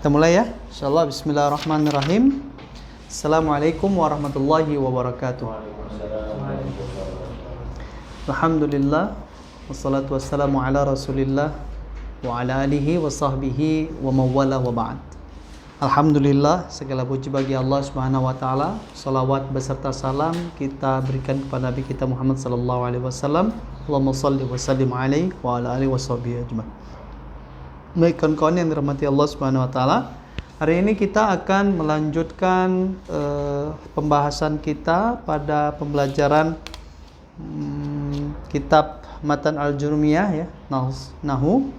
Kita mulai ya. Insyaallah bismillahirrahmanirrahim. Assalamualaikum warahmatullahi wabarakatuh. Alhamdulillah wassalatu wassalamu ala Rasulillah wa ala alihi wa sahbihi wa mawala wa ba'd. Alhamdulillah, segala puji bagi Allah Subhanahu wa taala. Salawat beserta salam kita berikan kepada Nabi kita Muhammad sallallahu alaihi wasallam. Allahumma shalli wa sallim alaihi wa ala alihi wa sahbihi ajmain. Baik kawan-kawan yang dirahmati Allah Subhanahu wa taala, hari ini kita akan melanjutkan pembahasan kita pada pembelajaran kitab Matan Al-Jurmiyah ya, Nahu,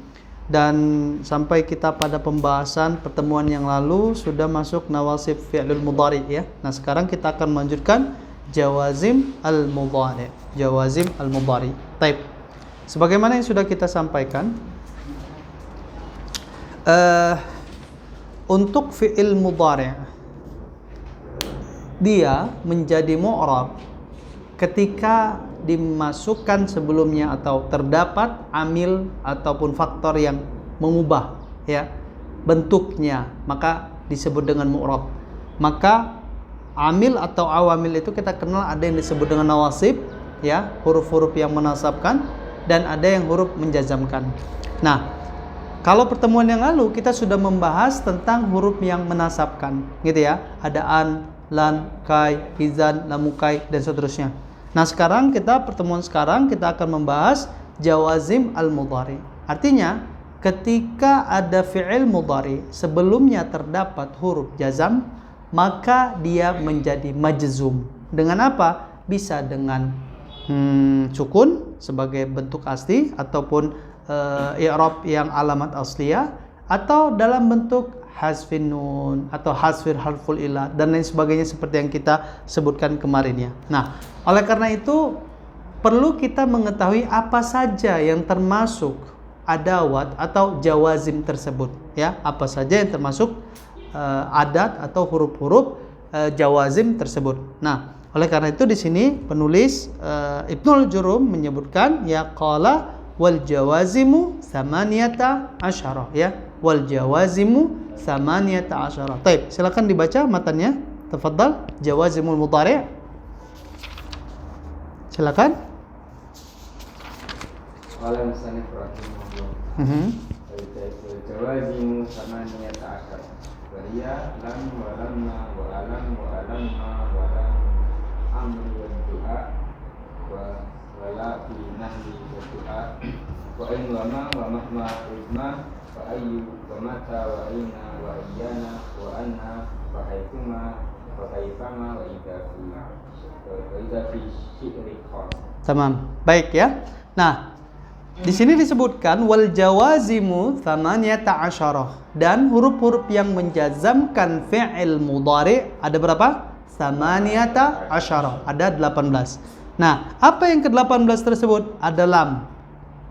dan sampai kita pada pembahasan pertemuan yang lalu sudah masuk nawasib fi'lul mudhari ya. Nah, sekarang kita akan melanjutkan jawazim al-mudhari. Jawazim al-mudhari. Baik. Sebagaimana yang sudah kita sampaikan, untuk fi'il mudhari' dia menjadi mu'rab ketika dimasukkan sebelumnya atau terdapat amil ataupun faktor yang mengubah ya bentuknya, maka disebut dengan mu'rab. Maka amil atau awamil itu kita kenal ada yang disebut dengan nawasib ya, huruf-huruf yang menasabkan, dan ada yang huruf menjazamkan. Nah, kalau pertemuan yang lalu kita sudah membahas tentang huruf yang menasabkan, gitu ya. Ada an, lan, kai, izan, lamukai, dan seterusnya. Nah, pertemuan sekarang kita akan membahas jawazim al-mudhari. Artinya, ketika ada fi'il mudhari sebelumnya terdapat huruf jazam, maka dia menjadi majzum. Dengan apa? Bisa dengan sukun sebagai bentuk asli ataupun i'rab yang alamat asliyah, atau dalam bentuk hasfin nun atau hasfir harful ilah dan lain sebagainya seperti yang kita sebutkan kemarin ya. Nah, oleh karena itu perlu kita mengetahui apa saja yang termasuk adawat atau jawazim tersebut ya, apa saja yang termasuk adat atau huruf-huruf jawazim tersebut. Nah, oleh karena itu di sini penulis Ibnul Jurum menyebutkan ya qala wal jawazimu samaniyata asyara ya, wal jawazimu samaniyata asyara. Baik, silakan dibaca matannya. Tafadhal, jawazimul mudhari'. Silakan. Qala musannif rahimahullah. Jawazimu samaniyata asyara. Wa hiya lam wa lamma wa alam wa alamma wa lam amr wa du'a wa wala fi nahli wa du'a wa in lama wa mahma izma wa ayyu wa mata wa aina wa ayyana wa anna wa haythuma wa kayfama wa idza fi syi'ri khas. Tamam. Baik ya. Nah, di sini disebutkan wal jawazimu tsamaniyata asyara, dan huruf-huruf yang menjazamkan fi'il mudhari ada berapa? Tsamaniyata asyara, ada 18. Nah, apa yang ke-18 tersebut? Ada lam,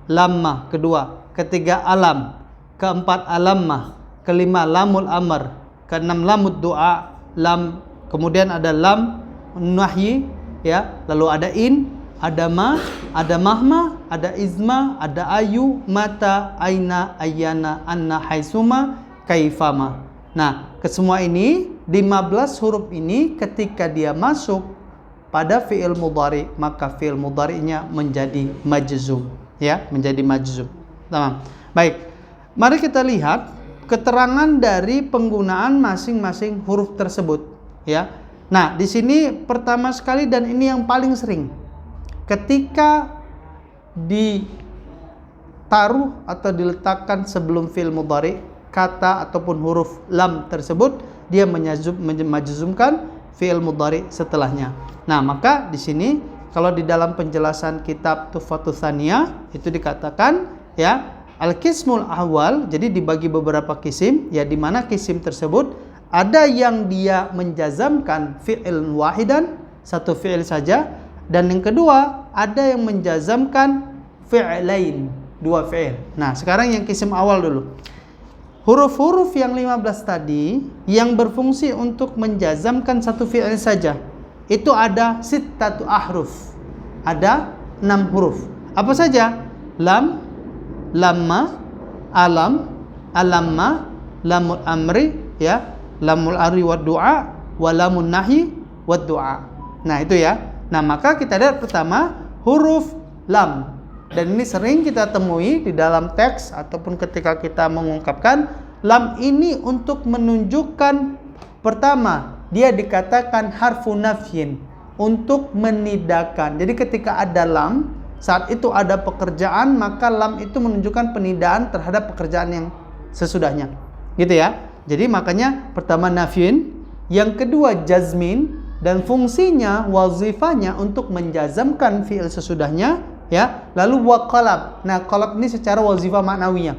lamma kedua, ketiga alam, keempat alammah, kelima lamul amr, keenam lamud du'a, lam, kemudian ada lam nahyi ya, lalu ada in, ada ma, ada mahma, ada izma, ada ayu, mata, aina, ayyana, anna, haisuma, kaifama. Nah, kesemua ini 15 huruf ini ketika dia masuk pada fi'il mudhari, maka fi'il mudhari'nya menjadi majzum ya, menjadi majzum. Tamam. Baik. Mari kita lihat keterangan dari penggunaan masing-masing huruf tersebut ya. Nah, di sini pertama sekali, dan ini yang paling sering, ketika ditaruh atau diletakkan sebelum fi'il mudhari kata ataupun huruf lam tersebut, dia majzumkan fi'il mudhari setelahnya. Nah, maka di sini kalau di dalam penjelasan kitab Tuhfatus Tsaniyah itu dikatakan ya, al-qismul awal, jadi dibagi beberapa kisim ya, di mana kisim tersebut ada yang dia menjazamkan fi'il wahidan, satu fi'il saja, dan yang kedua ada yang menjazamkan fi'lain, dua fi'il. Nah, sekarang yang kisim awal dulu. Huruf-huruf yang 15 tadi yang berfungsi untuk menjazamkan satu fi'il saja, itu ada sittatu ahruf. Ada 6 huruf. Apa saja? Lam, lamma, alam, alamma, lamul amri ya, lamul amri wad du'a, wa lamun nahi wad du'a. Nah, itu ya. Nah, maka kita lihat pertama huruf lam. Dan ini sering kita temui di dalam teks ataupun ketika kita mengungkapkan lam ini untuk menunjukkan pertama, dia dikatakan harfu nafyin, untuk menidakan. Jadi ketika ada lam, saat itu ada pekerjaan, maka lam itu menunjukkan penidaan terhadap pekerjaan yang sesudahnya. Gitu ya. Jadi makanya pertama nafyin, yang kedua jazmin, dan fungsinya wazifanya untuk menjazamkan fi'il sesudahnya ya. Lalu wa qalab. Nah, qalab ini secara wazifah maknawiyah.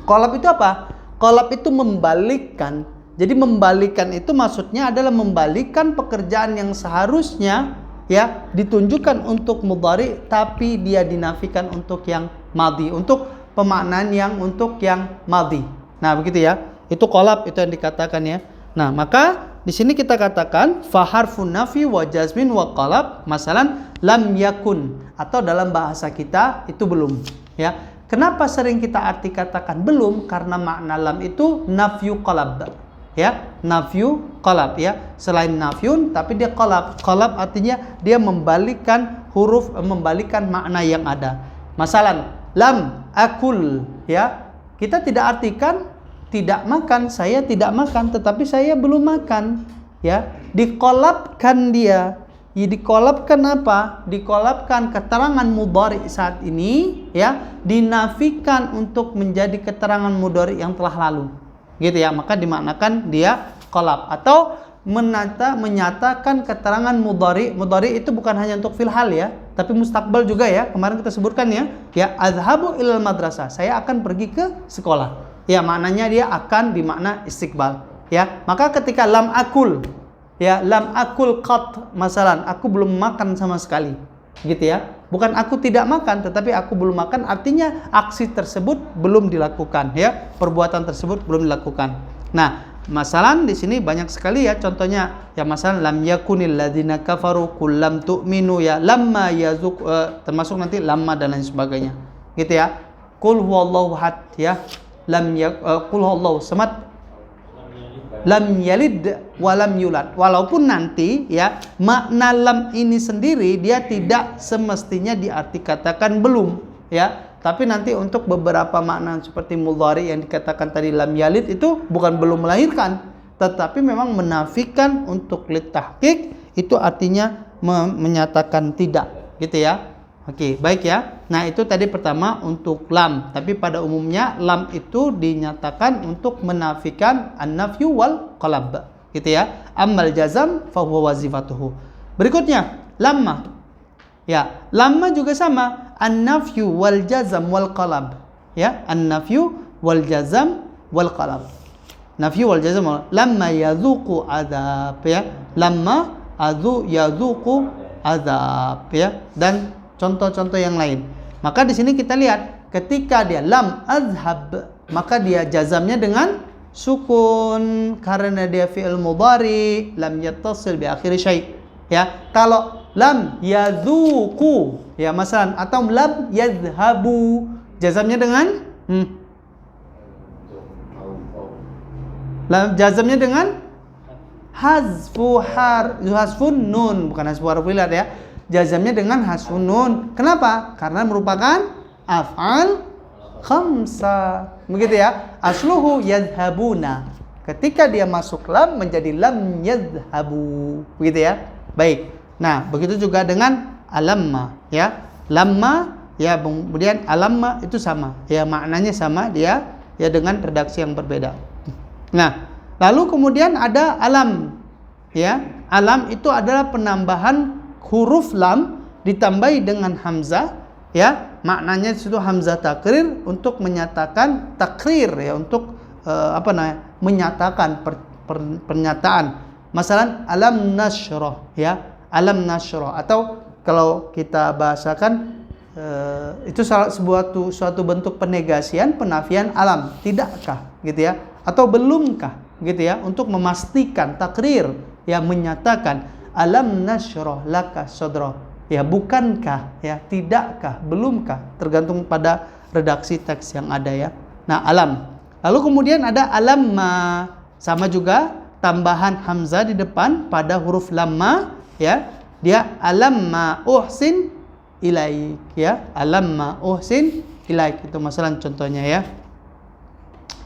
Qalab itu apa? Qalab itu membalikkan. Jadi membalikkan itu maksudnya adalah membalikkan pekerjaan yang seharusnya ya ditunjukkan untuk mudhari tapi dia dinafikan untuk yang madhi, untuk pemaknaan yang untuk yang madhi. Nah, begitu ya. Itu qalab, itu yang dikatakan ya. Nah, maka di sini kita katakan fa harfun nafi wa jazmin wa qalab, masalan lam yakun, atau dalam bahasa kita itu belum ya. Kenapa sering kita arti katakan belum? Karena makna lam itu nafyu qalab ya, nafyu qalab ya. Selain nafyun tapi dia qalab. Qalab artinya dia membalikkan huruf, membalikkan makna yang ada. Masalan lam akul ya, kita tidak artikan tidak makan, saya tidak makan, tetapi saya belum makan ya. Dikolabkan dia. Ya, dikolabkan apa? Dikolabkan keterangan mudhari saat ini ya, dinafikan untuk menjadi keterangan mudhari yang telah lalu. Gitu ya, maka dimaknakan dia kolab. Atau menyatakan keterangan mudhari. Mudhari itu bukan hanya untuk fil hal ya, tapi mustakbal juga ya. Kemarin kita sebutkan ya. Ya, azhabu ilal madrasah. Saya akan pergi ke sekolah. Ya, maknanya dia akan bermakna istiqbal. Ya, maka ketika lam akul, ya lam akul qat, masalan aku belum makan sama sekali, gitu ya. Bukan aku tidak makan, tetapi aku belum makan, artinya aksi tersebut belum dilakukan, ya. Perbuatan tersebut belum dilakukan. Nah, masalan di sini banyak sekali ya contohnya. Ya, masalan lam yakunil ladzina kafaru kullam tu'minu ya, lamma yazuk, termasuk nanti lamma dan lain sebagainya. Gitu ya. Qul huwallahu ahad ya. Qul huwallahu samad, lam yalid wa lam yulad. Walaupun nanti ya makna lam ini sendiri dia tidak semestinya diartikatakan belum ya, tapi nanti untuk beberapa makna seperti mudhari yang dikatakan tadi lam yalid itu bukan belum melahirkan, tetapi memang menafikan untuk litahqiq, itu artinya menyatakan tidak, gitu ya. Oke, baik ya. Nah, itu tadi pertama untuk lam. Tapi pada umumnya lam itu dinyatakan untuk menafikan an-nafyu wal qalab, gitu ya. Ammal jazam fa huwa wazifatuhu. Berikutnya, lamma. Ya, lamma juga sama, an-nafyu wal jazam wal qalab. Ya, an-nafyu wal jazam wal qalab. Nafyu wal jazam lamma yadzuqu adzab ya. Lamma yadzuqu adzab ya. Dan contoh-contoh yang lain. Maka di sini kita lihat ketika dia lam azhab, maka dia jazamnya dengan sukun karena dia fi'il mudhari lam yattasil bi akhir syai. Ya, kalau lam yadzuqu ya masalan atau lam yadhhabu, jazamnya dengan jazamnya dengan hazfun nun, bukan hazfu harf ilat ya. Jazamnya dengan hasfun nun. Kenapa? Karena merupakan af'al khamsa. Begitu ya. Asluhu yadhhabuna. Ketika dia masuk lam menjadi lam yadhhabu. Begitu ya. Baik. Nah, begitu juga dengan alamma ya. Lamma ya, kemudian alamma itu sama. Ya, maknanya sama dia ya dengan redaksi yang berbeda. Nah, lalu kemudian ada alam. Ya. Alam itu adalah penambahan huruf lam ditambahi dengan hamzah ya, maknanya itu hamzah takrir untuk menyatakan takrir ya, untuk menyatakan pernyataan. Masalan alam nasyrah ya, alam nasyrah, atau kalau kita bahasakan itu suatu bentuk penegasian, penafian alam, tidakkah gitu ya, atau belumkah gitu ya, untuk memastikan takrir ya, menyatakan alam nasyrah laka sadra ya, bukankah ya, tidakkah, belumkah, tergantung pada redaksi teks yang ada ya. Nah, alam. Lalu kemudian ada alamma, sama juga tambahan hamzah di depan pada huruf lamma, ya. Dia alamma uhsin ilaik, ya. Alamma uhsin ilaik, itu masalah contohnya, ya.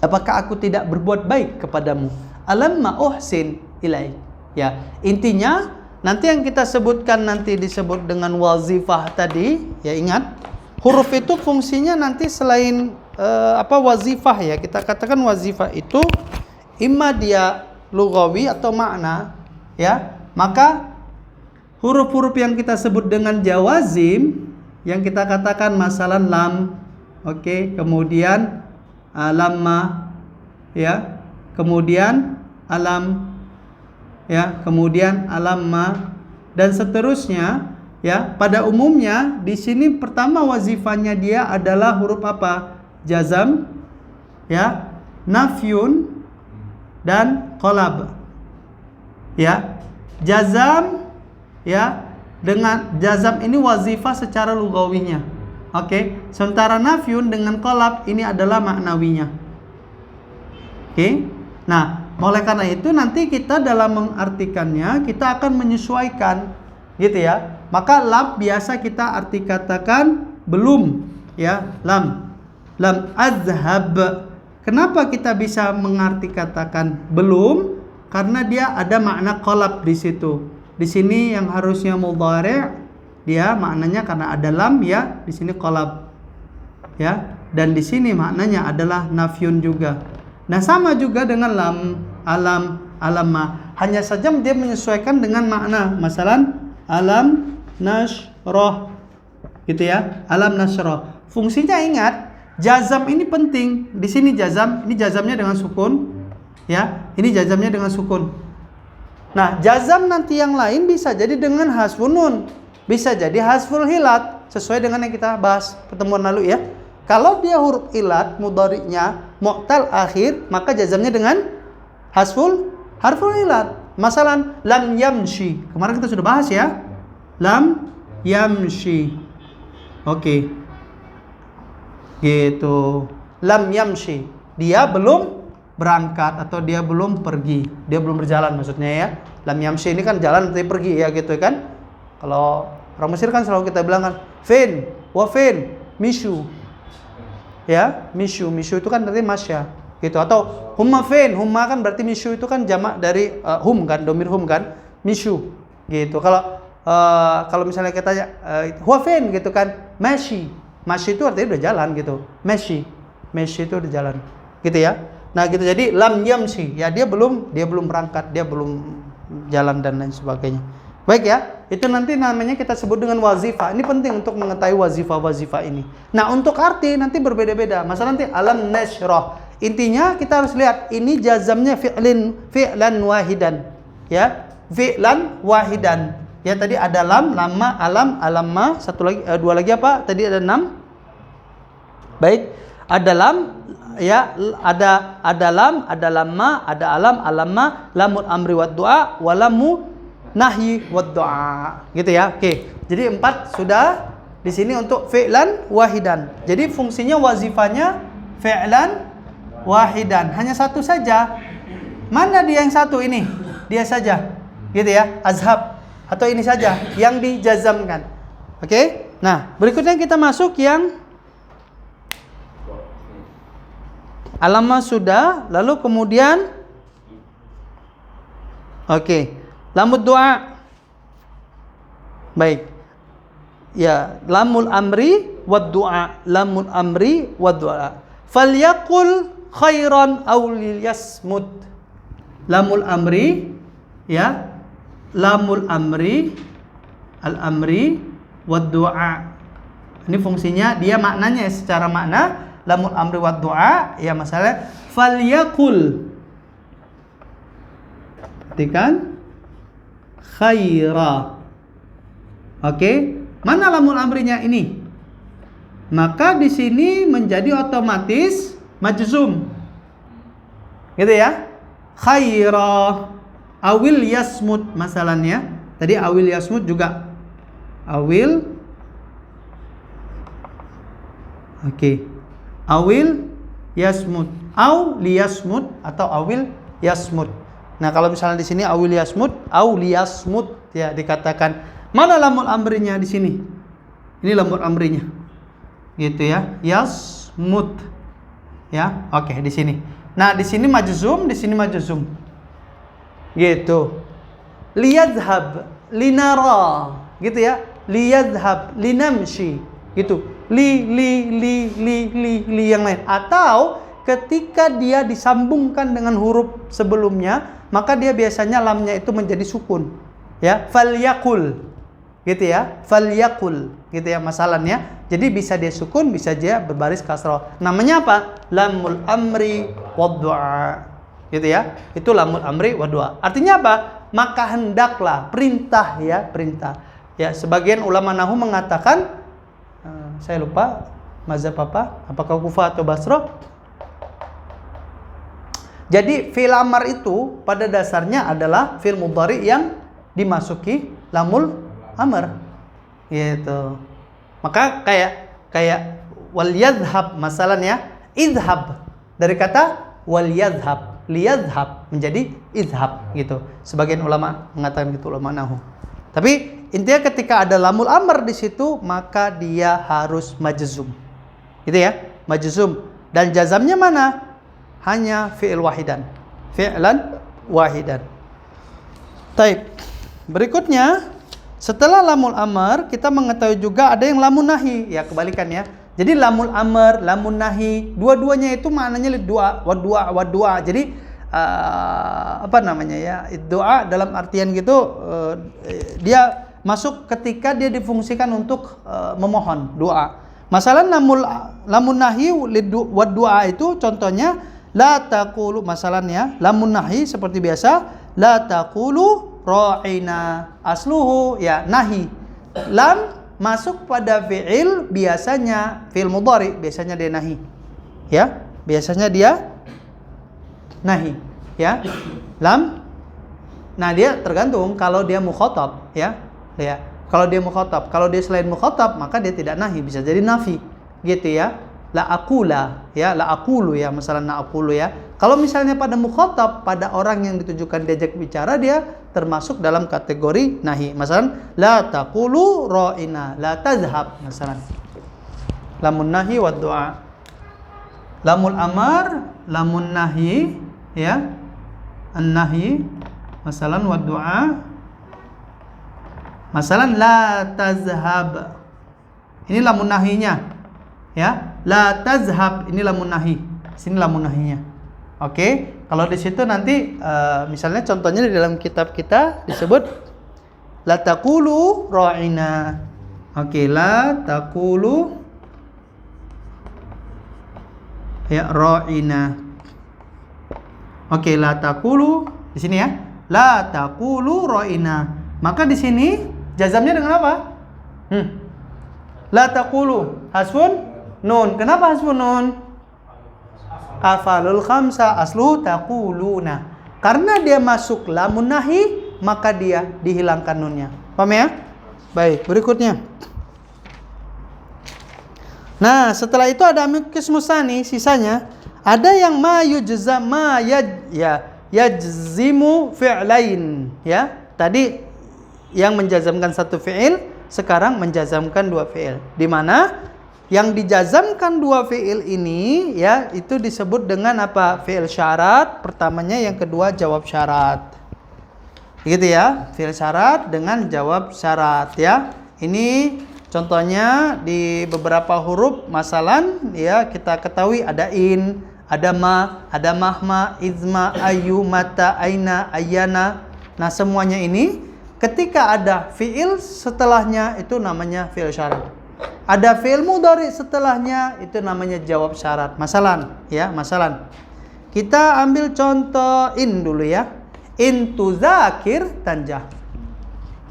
Apakah aku tidak berbuat baik kepadamu? Alamma uhsin ilaik. Ya, intinya nanti yang kita sebutkan nanti disebut dengan wazifah tadi, ya ingat, huruf itu fungsinya nanti selain wazifah, ya. Kita katakan wazifah itu imma dia lughawi atau makna, ya. Maka huruf-huruf yang kita sebut dengan jawazim, yang kita katakan masalah lam, oke, kemudian lamma, ya, kemudian alam, ya, kemudian alamma, dan seterusnya, ya. Pada umumnya di sini pertama wazifahnya dia adalah huruf apa? Jazam, ya, nafyun, dan qalab, ya. Jazam, ya, dengan jazam ini wazifah secara lugawinya, oke. Sementara nafyun dengan qalab ini adalah maknawinya, oke. Nah, oleh karena itu nanti kita dalam mengartikannya kita akan menyesuaikan, gitu ya. Maka lam biasa kita arti katakan belum, ya, lam azhab. Kenapa kita bisa mengarti katakan belum? Karena dia ada makna qalab di situ. Di sini yang harusnya mudhari', dia maknanya karena ada lam, ya, di sini qalab, ya. Dan di sini maknanya adalah nafyun juga. Nah, sama juga dengan lam, alam, alamma. Hanya saja dia menyesuaikan dengan makna. Masalan alam nashrah, gitu ya. Alam nashrah. Fungsinya ingat, jazam ini penting. Di sini jazam, ini jazamnya dengan sukun, ya. Ini jazamnya dengan sukun. Nah, jazam nanti yang lain bisa jadi dengan hasfun nun, bisa jadi hasful hilat, sesuai dengan yang kita bahas pertemuan lalu, ya. Kalau dia huruf ilat, mudhari'nya mu'tal akhir, maka jazamnya dengan harful ilat. Masalan lam yamshi, kemarin kita sudah bahas, ya. Lam yamshi, oke, gitu. Lam yamshi, dia belum berangkat atau dia belum pergi, dia belum berjalan maksudnya, ya. Lam yamshi ini kan jalan tapi pergi, ya, gitu kan. Kalau orang Mesir kan selalu kita bilang kan fin wa fin mishu, ya. Mishu itu kan berarti masya, gitu. Atau humma fin, humma kan berarti mishu itu kan jamak dari hum kan, domir hum kan, mishu, gitu. Kalau misalnya kita huwa fin, gitu kan, mashi itu artinya udah jalan, gitu. Mashi itu udah jalan, gitu ya. Nah, gitu. Jadi lam yamshi, ya, dia belum berangkat, dia belum jalan dan lain sebagainya. Baik, ya. Itu nanti namanya kita sebut dengan wazifah. Ini penting untuk mengetahui wazifah-wazifah ini. Nah, untuk arti nanti berbeda-beda. Masalah nanti alam nashrah. Intinya kita harus lihat ini jazamnya fi'lan wahidan, ya. Fi'lan wahidan. Ya, tadi ada lam, lamma, alam, alamma, dua lagi apa? Tadi ada 6. Baik. Ada lam, ya, ada lam, ada lamma, ada alam, alamma, lamul amri wad du'a, walamu nahyi wad du'a, gitu ya. Oke. Jadi 4 sudah di sini untuk fi'lan wahidan. Jadi fungsinya wazifanya fi'lan wahidan, hanya satu saja. Mana dia yang satu ini? Dia saja, gitu ya. Azhab, atau ini saja yang dijazamkan. Oke. Nah, berikutnya kita masuk yang alamma sudah, lalu kemudian oke, lamud du'a. Baik. Ya, lamul amri wad du'a, lamul amri wad du'a. Falyaqul khairan aw liyasmut. Lamul amri, ya. Lamul amri, al-amri wad du'a. Ini fungsinya, dia maknanya secara makna lamul amri wad du'a, ya, masalah falyaqul, perhatikan, khaira. Oke, mana lamul amrinya ini? Maka di sini menjadi otomatis majzum, gitu ya. Khaira, awil yasmut masalahnya. Tadi awil yasmut juga awil, oke. Awil yasmut, au liyasmut atau awil yasmut. Nah, kalau misalnya di sini awil yasmut, au liyasmut ya dikatakan mana lamul amrinya di sini? Ini lamul amrinya. Gitu ya. Yasmut. Ya, oke di sini. Nah, di sini majzum, di sini majzum. Gitu. Liyadhhab, linara, gitu ya. Liyadhhab, linamshi, gitu. Li yang lain. Atau ketika dia disambungkan dengan huruf sebelumnya, maka dia biasanya lamnya itu menjadi sukun. Ya, falyakul. Gitu ya. Falyakul, gitu ya masalahnya. Jadi bisa dia sukun, bisa dia berbaris kasrah. Namanya apa? Lamul amri wad du'a. Gitu ya. Itu lamul amri wad du'a. Artinya apa? Maka hendaklah, perintah ya, perintah. Ya, sebagian ulama nahwu mengatakan saya lupa mazhab apa? Apakah Kufah atau Basrah? Jadi fi'il amar itu pada dasarnya adalah fi'il mudhari yang dimasuki lamul amr. Gitu. Maka kayak wal yadhhab masalahnya idhab dari kata wal yadhhab, liyadhhab menjadi idhab gitu. Sebagian ulama mengatakan gitu, ulama nahwu. Tapi intinya ketika ada lamul amr di situ maka dia harus majzum. Gitu ya, majzum. Dan jazamnya mana? Hanya fi'il wahidan. Fi'lan wahidan. Taib. Berikutnya, setelah lamul amr, kita mengetahui juga ada yang lamun nahi. Ya, kebalikannya. Jadi lamul amr, lamun nahi, dua-duanya itu maknanya doa, wa doa. Jadi apa namanya ya? Doa dalam artian gitu dia masuk ketika dia difungsikan untuk memohon, doa. Masalah lamun nahi wa doa itu contohnya la taqulu, masalahnya lamun nahi seperti biasa la taqulu ra'ina, asluhu ya nahi. Lam masuk pada fi'il biasanya fi'il mudhari, biasanya dia nahi. Ya, biasanya dia nahi, ya. Lam. Nah, dia tergantung kalau dia mukhatab, ya. Ya. Kalau dia mukhatab, kalau dia selain mukhatab maka dia tidak nahi, bisa jadi nafi. Gitu ya. La aqula, ya, la aqulu ya, masalah na aqulu ya. Kalau misalnya pada mukhatab, pada orang yang ditujukan diajak bicara, dia termasuk dalam kategori nahi. Masalan, la taqulu ra'ina, la tazhab, masalan. Lamun nahi wa du'a. Lamul amar, lamun nahi, ya. An-nahi, masalan wa du'a. Masalan la tazhab. Ini lamun nahinya. Ya, la tazhab ini lamun nahi. Sini lamun nahinya. Oke, kalau di situ nanti misalnya contohnya di dalam kitab kita disebut la taqulu ra'ina. Oke, la taqulu ya ra'ina. Oke, la taqulu di sini ya. La taqulu ra'ina. Maka di sini jazamnya dengan apa? La taqulu hasfun nun. Kenapa hasfun nun? Afalul khamsa aslu taquluna. Karena dia masuk lamun nahi, maka dia dihilangkan nunnya. Paham ya? Baik, berikutnya. Nah, setelah itu ada qismus tsani, sisanya ada yang ma yujza ma yajzimu fi'lain, ya. Tadi yang menjazamkan satu fi'il, sekarang menjazamkan dua fi'il. Di mana yang dijazamkan dua fi'il ini ya itu disebut dengan apa? Fi'il syarat pertamanya, yang kedua jawab syarat. Gitu ya, fi'il syarat dengan jawab syarat ya. Ini contohnya di beberapa huruf masalan ya, kita ketahui ada in, ada ma, ada mahma, izma, ayu, mata, aina, ayana. Nah, semuanya ini ketika ada fi'il setelahnya itu namanya fi'il syarat. Ada fi'il mudhari setelahnya itu namanya jawab syarat. Masalan, ya, masalan. Kita ambil contoh in dulu ya. In tuzakir tanjah.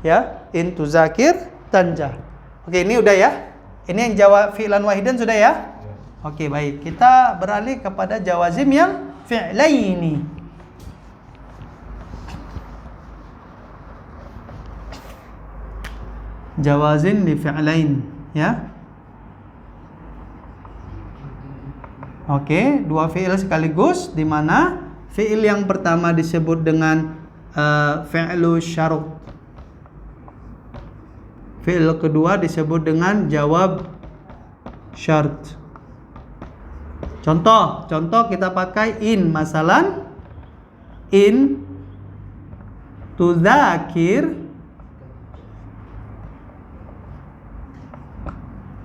Ya, in tuzakir tanjah. Oke, ini udah ya. Ini yang jawab fi'lan wahidan sudah ya? Oke, baik. Kita beralih kepada jawazim yang fi'laini. Jawazim li fi'lain. Ya. Oke, dua fi'il sekaligus, di mana fi'il yang pertama disebut dengan fi'lu syarut. Fi'il kedua disebut dengan jawab syart. Contoh kita pakai in, masalan in tudzakir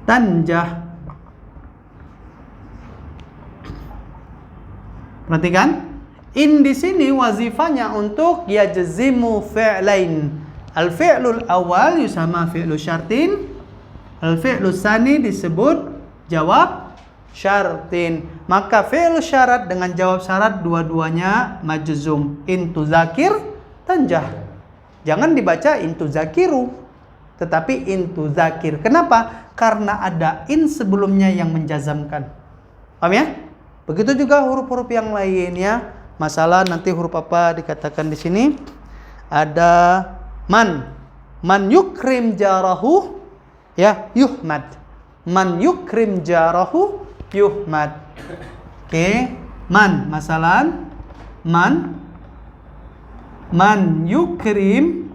tanjah. Perhatikan, in di sini wazifanya untuk yajzimu fi'lain. Al-fi'lul awal yusama fi'lu syartin, al-fi'lu tsani disebut jawab syartin. Maka fi'lu syarat dengan jawab syarat dua-duanya majzum. In tuzakir tanjah. Jangan dibaca in tuzakiru, tetapi in tuzakir. Kenapa? Karena ada in sebelumnya yang menjazamkan. Paham ya? Begitu juga huruf-huruf yang lainnya. Masalah nanti huruf apa dikatakan di sini? Ada man yukrim jarahu ya yuhmad. Man yukrim jarahu yuhmad. Oke, masalah man yukrim.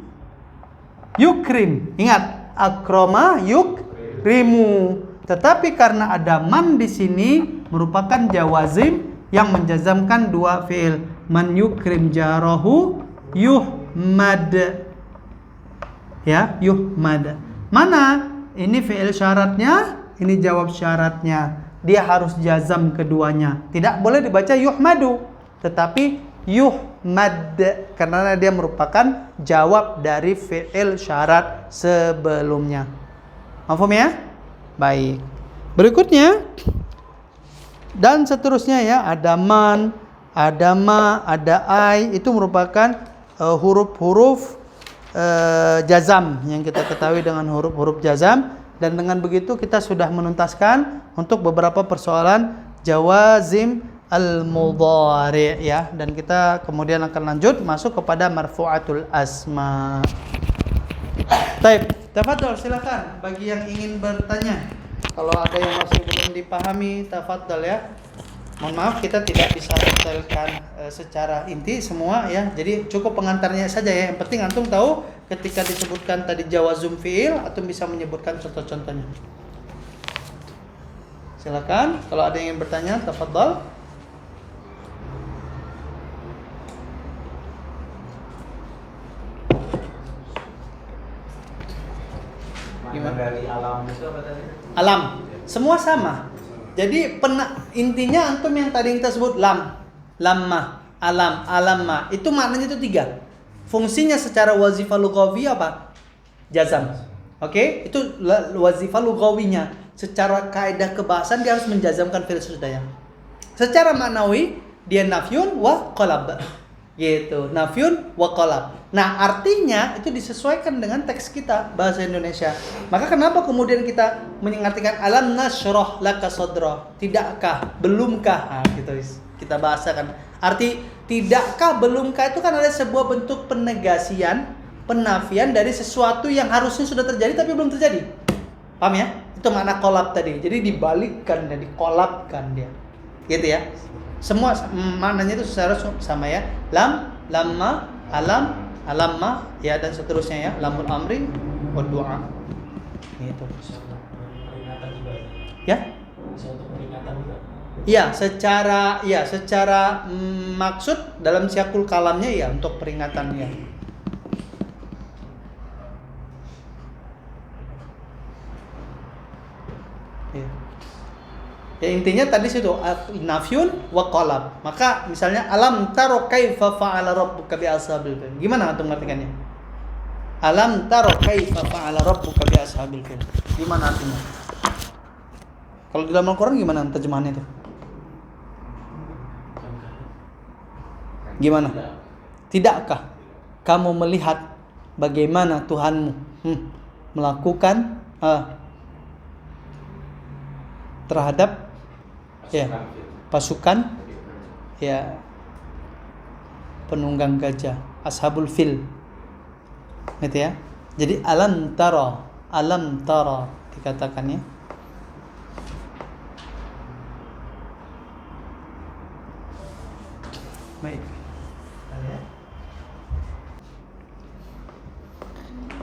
Ingat, akrama yukrimu. Tetapi karena ada man di sini merupakan jawazim yang menjazamkan dua fi'il. Man yukrim jarahu yuhmad. Ya, yuhmad. Mana? Ini fi'il syaratnya, ini jawab syaratnya. Dia harus jazam keduanya. Tidak boleh dibaca yuhmadu, tetapi yuhmad karena dia merupakan jawab dari fi'il syarat sebelumnya. Paham ya? Baik. Berikutnya dan seterusnya ya, ada man, ada ma, ada ai, itu merupakan huruf-huruf jazam yang kita ketahui dengan huruf-huruf jazam. Dan dengan begitu kita sudah menuntaskan untuk beberapa persoalan jawazim al-mudhari' ya, dan kita kemudian akan lanjut masuk kepada marfu'atul asma. Baik, tafadhol silakan bagi yang ingin bertanya. Kalau ada yang masih belum dipahami, tafadhol ya. Mohon maaf kita tidak bisa detailkan secara inti semua ya. Jadi cukup pengantarnya saja ya. Yang penting antum tahu ketika disebutkan tadi jawazum fi'il, antum bisa menyebutkan contoh-contohnya. Silakan kalau ada yang ingin bertanya, tafadhol. Gimana dari alam itu apa tadi? Alam, semua sama. Jadi intinya antum yang tadi kita sebut lamma, alam, alamma, itu maknanya itu 3. Fungsinya secara wazifah lughawi apa? Jazam. Oke? Itu wazifah lughawinya. Secara kaidah kebahasan dia harus menjazamkan fi'il sudaya. Secara maknawi dia nafyun wa qalab. Gitu, nafyun wa qalab. Nah, artinya itu disesuaikan dengan teks kita bahasa Indonesia. Maka kenapa kemudian kita mengartikan alam nasyrah laka sadra? Tidakkah, belumkah? Nah, gitu kita bahasakan. Arti tidakkah, belumkah itu kan ada sebuah bentuk penegasian, penafian dari sesuatu yang harusnya sudah terjadi tapi belum terjadi. Paham ya? Itu makna kolab tadi. Jadi dibalikkan dan dikolabkan dia. Gitu ya. Semua maknanya itu secara sama ya. Lamma, alam, alamma ya, dan seterusnya ya. Lamul amri wa du'a. Gitu. Peringatan juga. Ya? Bisa untuk peringatan juga. Iya, secara maksud dalam siakul kalamnya ya untuk peringatan ya. Ya. Ya intinya tadi situ nafyun wa qalab. Maka misalnya alam taro kaifa fa'ala rabbuka bi ashabil fil. Gimana antum mengartikannya? Alam taro kaifa fa'ala rabbuka bi ashabil fil. Gimana artinya? Kalau di dalam Al-Qur'an gimana terjemahannya itu? Gimana? Tidakkah kamu melihat bagaimana Tuhanmu melakukan terhadap pasukan penunggang gajah, ashabul fil, gitu ya. Jadi alam tara dikatakan ya.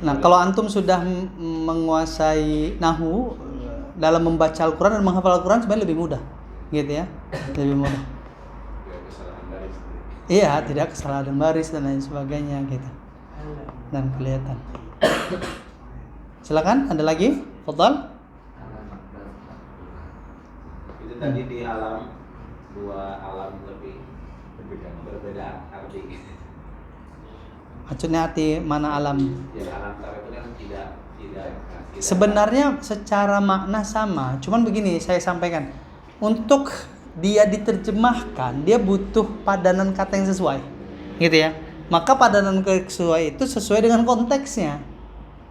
Nah, kalau antum sudah menguasai nahwu dalam membaca Al-Quran dan menghafal Al-Quran sebenarnya lebih mudah, gitu ya, lebih mudah. Iya, tidak kesalahan baris dan lain sebagainya gitu. Dan kelihatan. Silakan, ada lagi? Fadhal. Itu tadi di alam, dua alam lebih berbeda arti. Maksudnya arti mana alam? Ya, alam tarik itu kan tidak Sebenarnya secara makna sama, cuman begini saya sampaikan. Untuk dia diterjemahkan, dia butuh padanan kata yang sesuai. Gitu ya. Maka padanan kata sesuai itu sesuai dengan konteksnya.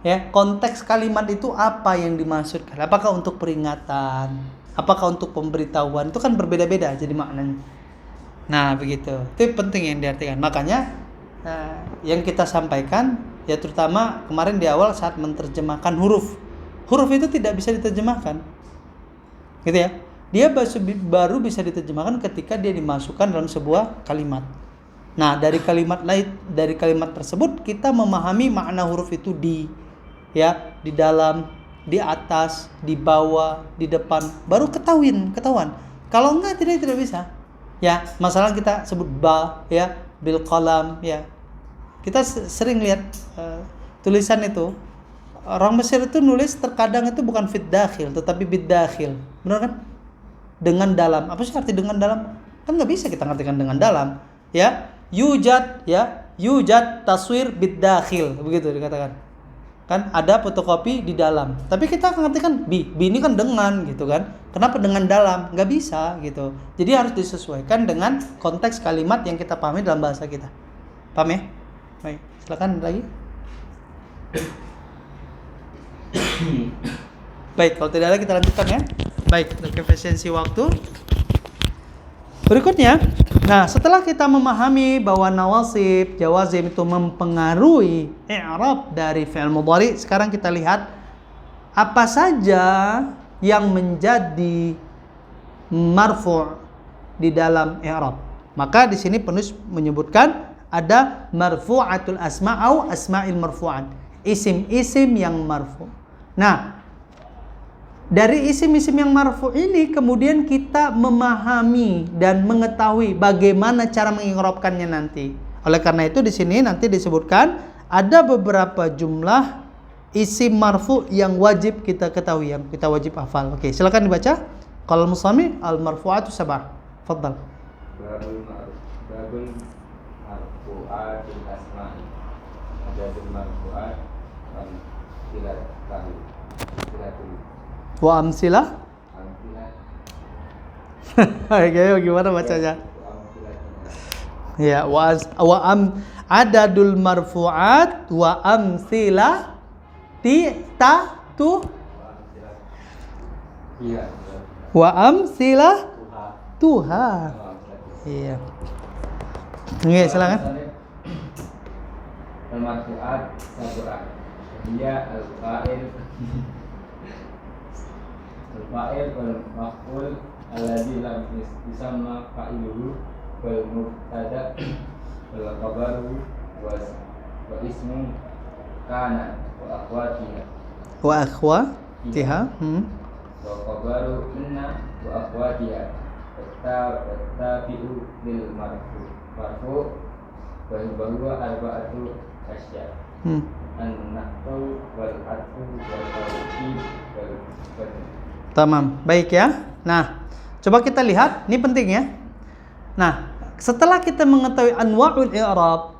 Ya, konteks kalimat itu apa yang dimaksudkan? Apakah untuk peringatan? Apakah untuk pemberitahuan? Itu kan berbeda-beda jadi maknanya. Nah, begitu. Itu penting yang diartikan. Makanya yang kita sampaikan ya, terutama kemarin di awal saat menerjemahkan huruf itu tidak bisa diterjemahkan, gitu ya. Dia baru bisa diterjemahkan ketika dia dimasukkan dalam sebuah kalimat. Nah, dari kalimat tersebut kita memahami makna huruf itu di dalam, di atas, di bawah, di depan, baru ketahuan. Kalau enggak tidak bisa. Ya, masalah kita sebut ba, ya, bil qalam, ya. Kita sering lihat tulisan itu. Orang Mesir itu nulis terkadang itu bukan fid dakhil tetapi bid dakhil. Benar kan? Dengan dalam. Apa sih arti dengan dalam? Kan enggak bisa kita ngartikan dengan dalam, ya. Yujad taswir bid dakhil, begitu dikatakan. Kan ada fotokopi di dalam. Tapi kita ngartikan bi ini kan dengan, gitu kan. Kenapa dengan dalam? Enggak bisa gitu. Jadi harus disesuaikan dengan konteks kalimat yang kita pahami dalam bahasa kita. Paham ya? Baik, silakan lagi. Baik, kalau tidak ada kita lanjutkan ya. Baik, untuk efisiensi waktu. Berikutnya, nah setelah kita memahami bahwa nawasib, jawazim itu mempengaruhi i'rab dari fi'il mudhari, sekarang kita lihat apa saja yang menjadi marfu' di dalam i'rab. Maka di sini penulis menyebutkan ada marfu'atul asma' atau asma'il marfu'at. Isim-isim yang marfu'. Nah, dari isim-isim yang marfu' ini kemudian kita memahami dan mengetahui bagaimana cara mengi'rabkannya nanti. Oleh karena itu di sini nanti disebutkan ada beberapa jumlah isim marfu' yang wajib kita ketahui, yang kita wajib hafal. Oke, silakan dibaca. Qala al-musannif al-marfu'atu sab'ah. Fadhal. Babun marfu'atul asma'i. Adadul marfu'at amsilatun. Wa amsilah. Oke, gimana bacanya? Ya, adadul marfu'at wa amsilah wa amsilah tuha. Iya. Oke, silakan. Al-marfu'at sab'ah. Dia al-fa'il wal maf'ul alladzi lam yusamma fa'iluhu wal mubtada wal khabaru wa ismu kana wa akhwatiha wa khabaru inna wa akhwatiha tabi'u lil marfu' wa huwa arba'atu asya' an-nahwu wal atfu wal tawkid wal tamam, baik ya. Nah, coba kita lihat, ini penting ya. Nah, setelah kita mengetahui anwa'ul i'rab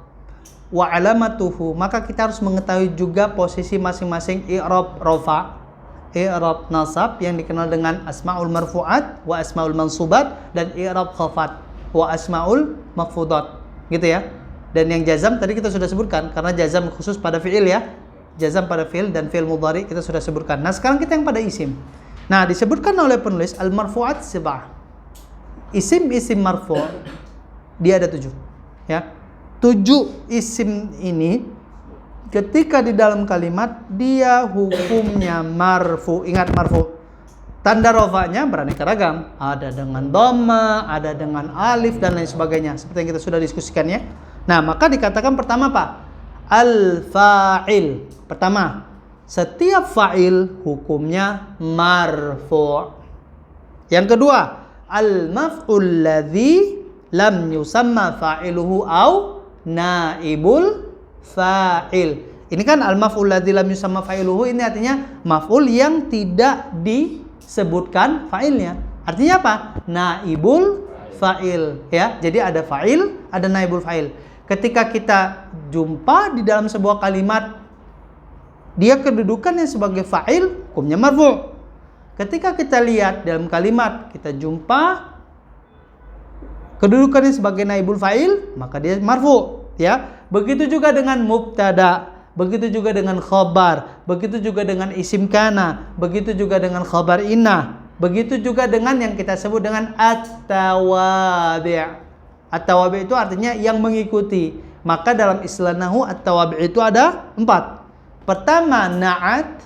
wa alamatuhu, maka kita harus mengetahui juga posisi masing-masing i'rab rafa, i'rab nasab yang dikenal dengan asmaul marfu'at wa asmaul mansubat, dan i'rab khafat wa asmaul makhfudat, gitu ya. Dan yang jazam tadi kita sudah sebutkan, karena jazam khusus pada fi'il ya. Jazam pada fi'il dan fi'il mudhari kita sudah sebutkan. Nah, sekarang kita yang pada isim. Nah, disebutkan oleh penulis al-marfu'at sab'ah. Isim-isim marfu' dia ada 7. Ya. 7 isim ini ketika di dalam kalimat dia hukumnya marfu'. Ingat marfu'. Tanda rafa'nya beraneka ragam. Ada dengan dhamma, ada dengan alif dan lain sebagainya. Seperti yang kita sudah diskusikan ya. Nah, maka dikatakan pertama apa? Al-fa'il. Pertama, setiap fa'il hukumnya marfu'. Yang kedua, al-maf'ul ladzi lam yusamma fa'iluhu au naibul fa'il. Ini kan al-maf'ul ladzi lam yusamma fa'iluhu, ini artinya maf'ul yang tidak disebutkan fa'ilnya. Artinya apa? Naibul fa'il, ya. Jadi ada fa'il, ada naibul fa'il. Ketika kita jumpa di dalam sebuah kalimat dia kedudukannya sebagai fa'il, hukumnya marfu'. Ketika kita lihat dalam kalimat kita jumpa kedudukannya sebagai naibul fa'il, maka dia marfu', ya. Begitu juga dengan mubtada, begitu juga dengan khabar, begitu juga dengan isim kana, begitu juga dengan khabar inna, begitu juga dengan yang kita sebut dengan at-tawabi'. At-tawabi' itu artinya yang mengikuti. Maka dalam istilah nahwu at-tawabi' itu ada 4. Pertama na'at,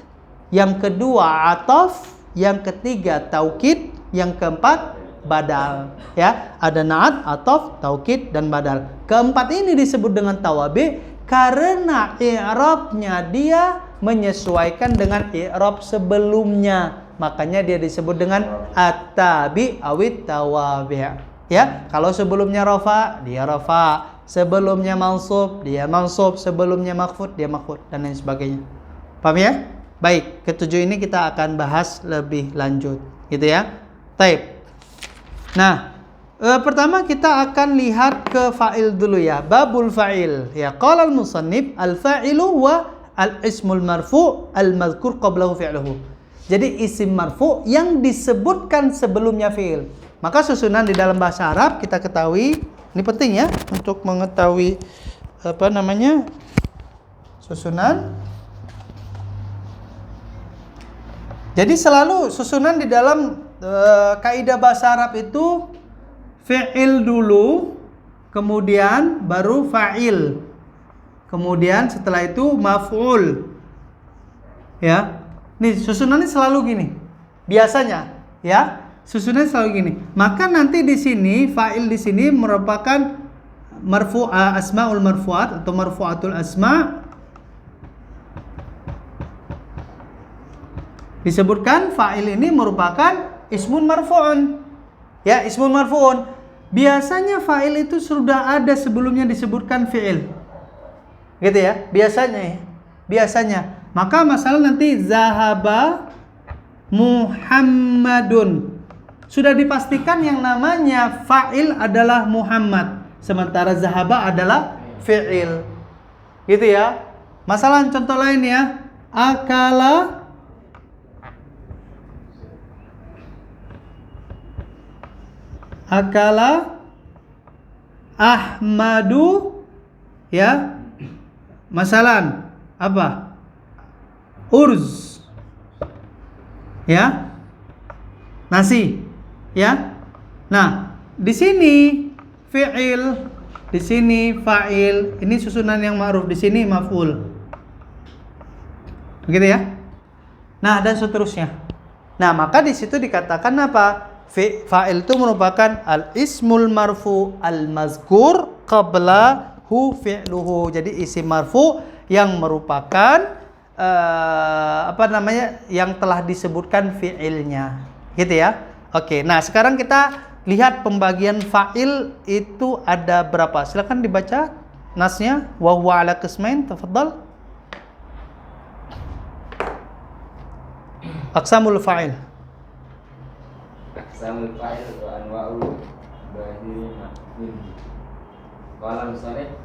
yang kedua ataf, yang ketiga taukid, yang keempat badal. Ya, ada na'at, ataf, taukid dan badal. Keempat ini disebut dengan tawabi karena i'rabnya dia menyesuaikan dengan i'rab sebelumnya. Makanya dia disebut dengan at-tabi awit tawabi'. Ya, kalau sebelumnya rafa, dia rafa. Sebelumnya mansub, dia mansub. Sebelumnya makhfud, dia makhfud, dan lain sebagainya. Paham ya? Baik, ketujuh ini kita akan bahas lebih lanjut, gitu ya. Taib. Nah, pertama kita akan lihat ke fa'il dulu ya. Babul fa'il. Ya, qala al-musannif al-fa'ilu wa al-ismul marfu' al-madhkur qablahu fi'luhu. Jadi isim marfu' yang disebutkan sebelumnya fi'il. Maka susunan di dalam bahasa Arab kita ketahui, ini penting ya untuk mengetahui susunan. Jadi selalu susunan di dalam kaidah bahasa Arab itu fi'il dulu, kemudian baru fa'il, kemudian setelah itu maf'ul. Ya, nih susunannya selalu gini. Biasanya, ya. Susunannya selalu gini. Maka nanti di sini fa'il di sini merupakan asmaul marfu'at atau marfu'atul asma. Disebutkan fa'il ini merupakan ismun marfu'un. Ya, ismun marfu'un. Biasanya fa'il itu sudah ada sebelumnya disebutkan fi'il. Gitu ya, biasanya ya. Biasanya. Maka masalah nanti zahaba Muhammadun. Sudah dipastikan yang namanya fa'il adalah Muhammad, sementara zahaba adalah fi'il. Gitu ya. Masalah contoh lain ya. Akala Ahmadu, ya. Masalan apa? Urz. Ya. Nasi. Ya. Nah, di sini fi'il, di sini fa'il, ini susunan yang ma'ruf, di sini maf'ul. Begitu ya? Nah, dan seterusnya. Nah, maka di situ dikatakan apa? Fa'il itu merupakan al-ismul marfu al-mazkur qablahu fi'luhu. Jadi isim marfu yang merupakan yang telah disebutkan fi'ilnya. Gitu ya. Oke, nah sekarang kita lihat pembagian fa'il itu ada berapa. Silakan dibaca nasnya. Wa huwa ala qismain, tafadhal. Aqsamul fa'il. Aqsamul fa'il wa anwa'u bahiri min. Qala musannif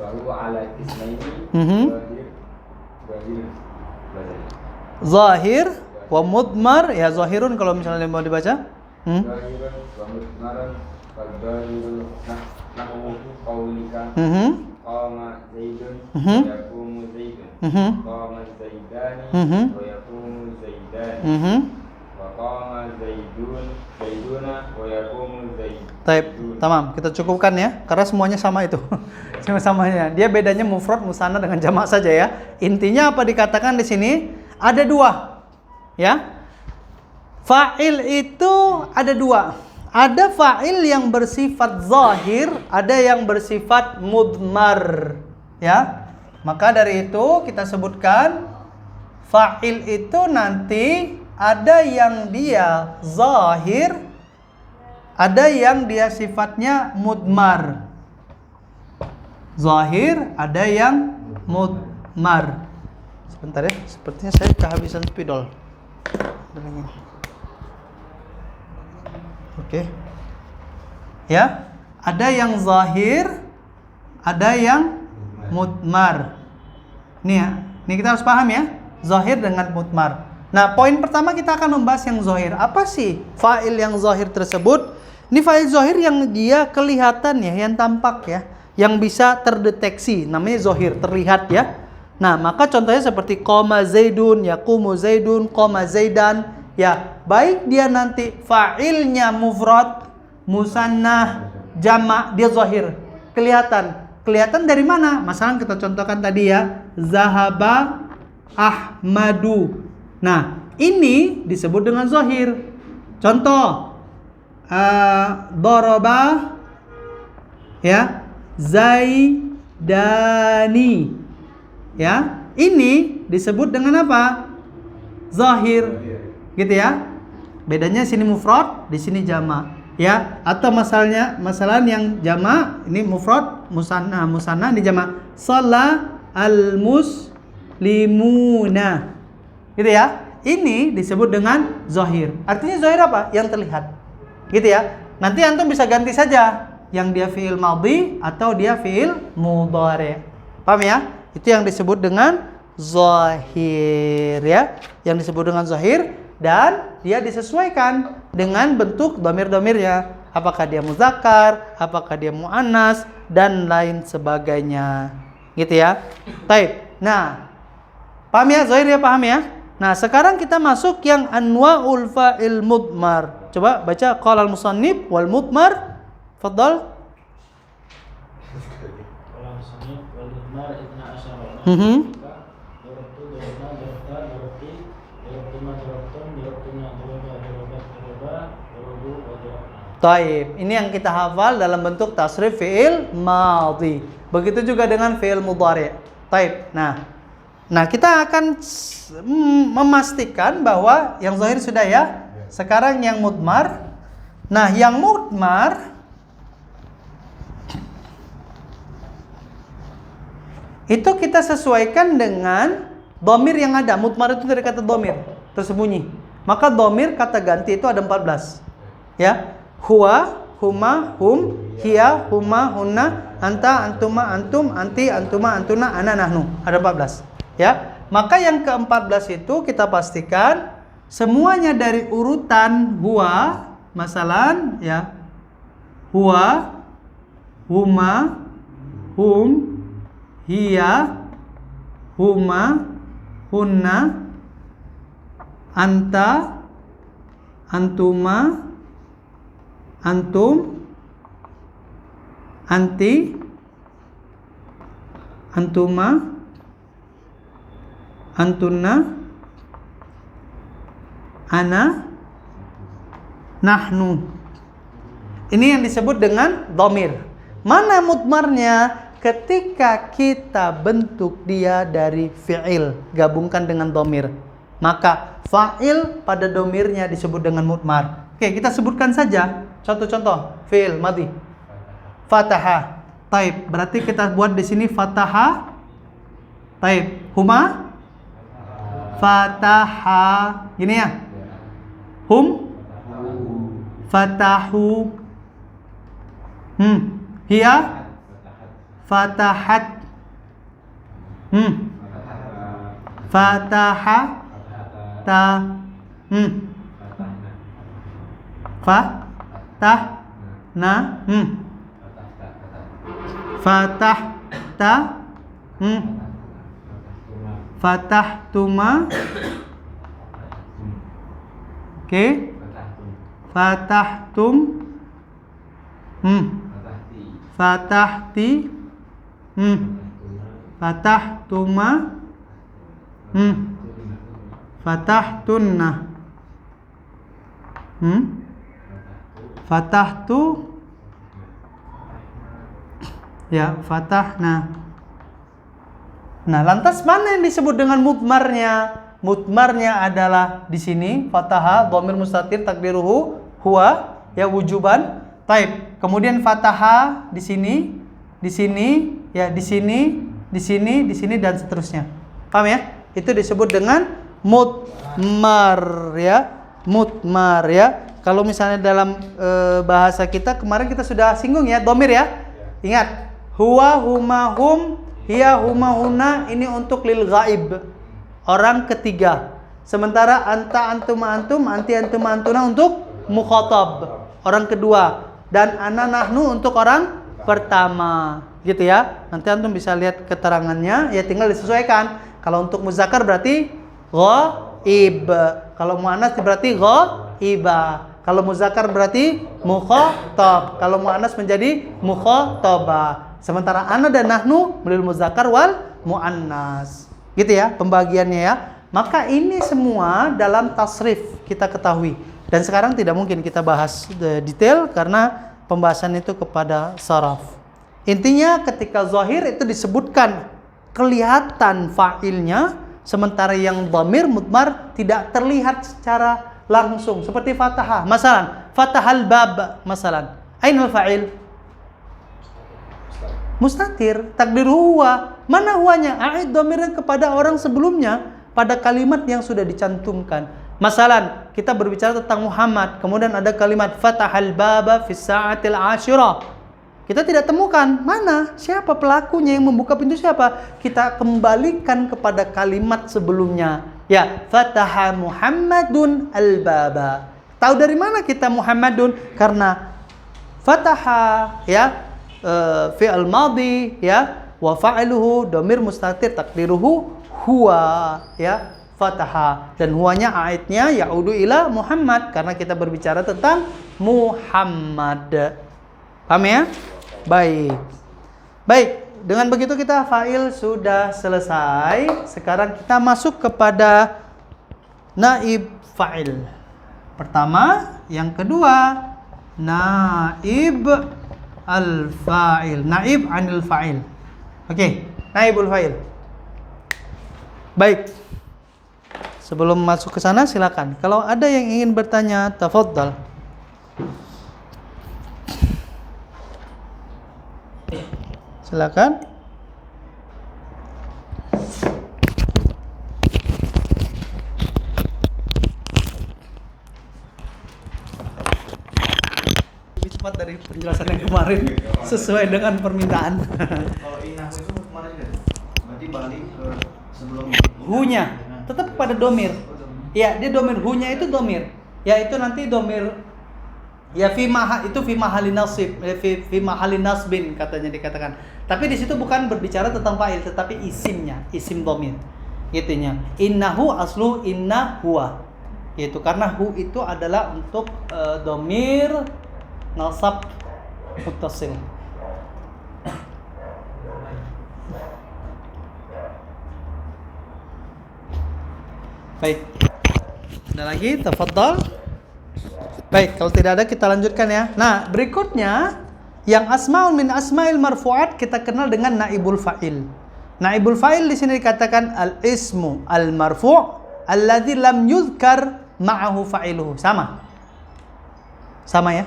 wa huwa ala qismaini zahir wa mudmar, ya zahirun kalau misalnya mau dibaca. Zahirun wa mudmaran fadzahirul nahwu qaulika qama zaidun wa yaqumu zaidun qama zaidani wa yaqumu zaidani wa qama zaiduna wa yaqumu zaidun. Taib, tamam, kita cukupkan ya karena semuanya sama itu. Sama-samanya. Dia bedanya mufrad, musanna dengan jamak saja ya. Intinya apa dikatakan di sini? Ada dua. Ya, fa'il itu ada dua. Ada fa'il yang bersifat zahir, ada yang bersifat mudmar. Ya, maka dari itu kita sebutkan Fa'il itu nanti ada yang dia zahir, ada yang dia sifatnya mudmar. Zahir, ada yang mudmar. Sebentar ya, sepertinya saya kehabisan spidol. Oke. Ya, ada yang zahir, ada yang mudmar. Nih ya, ini kita harus paham ya, zahir dengan mudmar. Nah, poin pertama kita akan membahas yang zahir. Apa sih fa'il yang zahir tersebut? Ini fa'il zahir yang dia kelihatan ya, yang tampak ya, yang bisa terdeteksi, namanya zahir, terlihat ya. Nah, maka contohnya seperti qoma zaidun, yaqumu zaidun, qoma zaidan. Ya, baik dia nanti fa'ilnya mufrad, musannah, jamak, dia zahir, kelihatan. Kelihatan dari mana? Masalah kita contohkan tadi ya, zahaba Ahmadu. Nah, ini disebut dengan zahir. Contoh, daraba ya, zaidani. Ya, ini disebut dengan apa? Zahir. Gitu ya. Bedanya sini mufrad, di sini jamak. Ya, atau masalah yang jamak ini mufrad, musanna di jamak. Shalla al-muslimuna. Gitu ya. Ini disebut dengan zahir. Artinya zahir apa? Yang terlihat. Gitu ya. Nanti antum bisa ganti saja yang dia fi'il madhi atau dia fi'il mudhari'. Paham ya? Itu yang disebut dengan zahir ya. Yang disebut dengan zahir, dan dia disesuaikan dengan bentuk dhamir-dhamirnya. Apakah dia muzakkar, apakah dia muannas, dan lain sebagainya. Gitu ya. Baik. Nah, paham ya? Zahir ya, paham ya? Nah, sekarang kita masuk yang anwa'ul fa'il mudmar. Coba baca qala al-musannif wal mudmar. Fadhal. Qala al-musannif wal mudmar 12. Taib. Ini yang kita hafal dalam bentuk tasrif fi'il madhi. Begitu juga dengan fi'il mudhari'. Taib. Nah, kita akan memastikan bahwa yang zahir sudah ya. Sekarang yang mudmar. Nah, yang mudmar itu kita sesuaikan dengan dhamir yang ada. Mudmar itu dari kata dhamir, tersembunyi. Maka dhamir kata ganti itu ada 14. Ya. Huwa, huma, hum, hiya, huma, hunna, anta, antuma, antum, anti, antuma, antuna, ana, nahnu. Ada 14. Ya. Maka yang ke-14 itu kita pastikan semuanya dari urutan huwa, masalan ya. Huwa, huma, hum, hiya, huma, hunna, anta, antuma, antum, anti, antuma, antunna, ana, nahnu. Ini yang disebut dengan dhamir. Mana mudmarnya? Ketika kita bentuk dia dari fi'il, gabungkan dengan dhamir, maka fa'il pada dhamirnya disebut dengan mudmar. Oke, kita sebutkan saja contoh-contoh fi'il madhi. Fataha. Taib. Berarti kita buat di sini fataha. Taib. Huma? Fataha. Gini ya. Hum? Fatahu. Hiya? Fatahat. Fataha. Ta. Fatah. Na. Fatah. Ta. Fatah. Tuma. Oke. Fatah. Tum. Fatahti. Fatah. Tuma. Fatah. Tunna. Fatah tu. Ya, fatah. Nah, lantas mana yang disebut dengan mudmarnya? mudmarnya adalah di sini fathah, dhamir mustatir takdiruhu huwa, ya wujuban. Taib. Kemudian fathah di sini, ya di sini dan seterusnya. Paham ya? Itu disebut dengan mudmar ya. Mudmar ya. Kalau misalnya dalam bahasa kita kemarin kita sudah singgung ya, dhamir ya. Ingat, huwa, huma, hum, hiya, huma, huna ini untuk lil ghaib, orang ketiga. Sementara anta, antum, antum, anti, antum, antuna untuk mukhatab, orang kedua. Dan ana, nahnu untuk orang pertama. Gitu ya. Nanti antum bisa lihat keterangannya, ya tinggal disesuaikan. Kalau untuk muzakkar berarti ghaib. Kalau muannas berarti ghaibah. Kalau muzakkar berarti mukhatab. Kalau muannas menjadi mukhatabah. Sementara ana dan nahnu lil muzakkar wal muannas. Gitu ya pembagiannya ya. Maka ini semua dalam tasrif kita ketahui. Dan sekarang tidak mungkin kita bahas detail karena pembahasan itu kepada saraf. Intinya ketika zahir itu disebutkan kelihatan fa'ilnya, sementara yang dhamir mudmar tidak terlihat secara langsung. Seperti fathah, masalan, fathahal bab, masalan. Ainal fa'il? Mustatir, takdir huwa. Mana huwanya? A'id dhamirnya kepada orang sebelumnya pada kalimat yang sudah dicantumkan. Masalan, kita berbicara tentang Muhammad, kemudian ada kalimat fatahal baba fis sa'atil ashirah. Kita tidak temukan mana siapa pelakunya yang membuka pintu siapa. Kita kembalikan kepada kalimat sebelumnya. Ya, fataha Muhammadun al-baba. Tahu dari mana kita Muhammadun? Karena fataha ya fi'il madhi ya wa fa'iluhu dhamir mustatir takdiruhu huwa ya. Fataha dan huwanya aidnya ya'udu ila Muhammad karena kita berbicara tentang Muhammad. Paham ya? Baik, dengan begitu kita fa'il sudah selesai. Sekarang kita masuk kepada naib fa'il. Pertama, yang kedua naib al-fa'il. Naib anil fa'il. Oke, naibul fa'il. Baik. Sebelum masuk ke sana silakan. Kalau ada yang ingin bertanya, tafadhal. Silakan. Lebih cepat dari penjelasan yang kemarin sesuai dengan permintaan. Kalau inah itu kemarin kan berarti balik ke sebelum Hunya tetap pada domir. Ya, dia domir. Hunya itu domir. Ya, itu nanti domir. Ya, fi mahalin nasib, fi mahalin nasbin katanya dikatakan. Tapi di situ bukan berbicara tentang fa'il, tetapi isimnya, isim domir. Itunya. Innahu aslu inna huwa. Itu karena hu itu adalah untuk domir nasab muttasil. Baik. Ada lagi? Tafadhal. Baik, kalau tidak ada kita lanjutkan ya. Nah, berikutnya yang asmaul min asmail marfu'at kita kenal dengan naibul fa'il. Naibul fa'il di sini dikatakan al-ismu al-marfu' alladzi lam yuzkar ma'ahu fa'iluhu. Sama. Sama ya?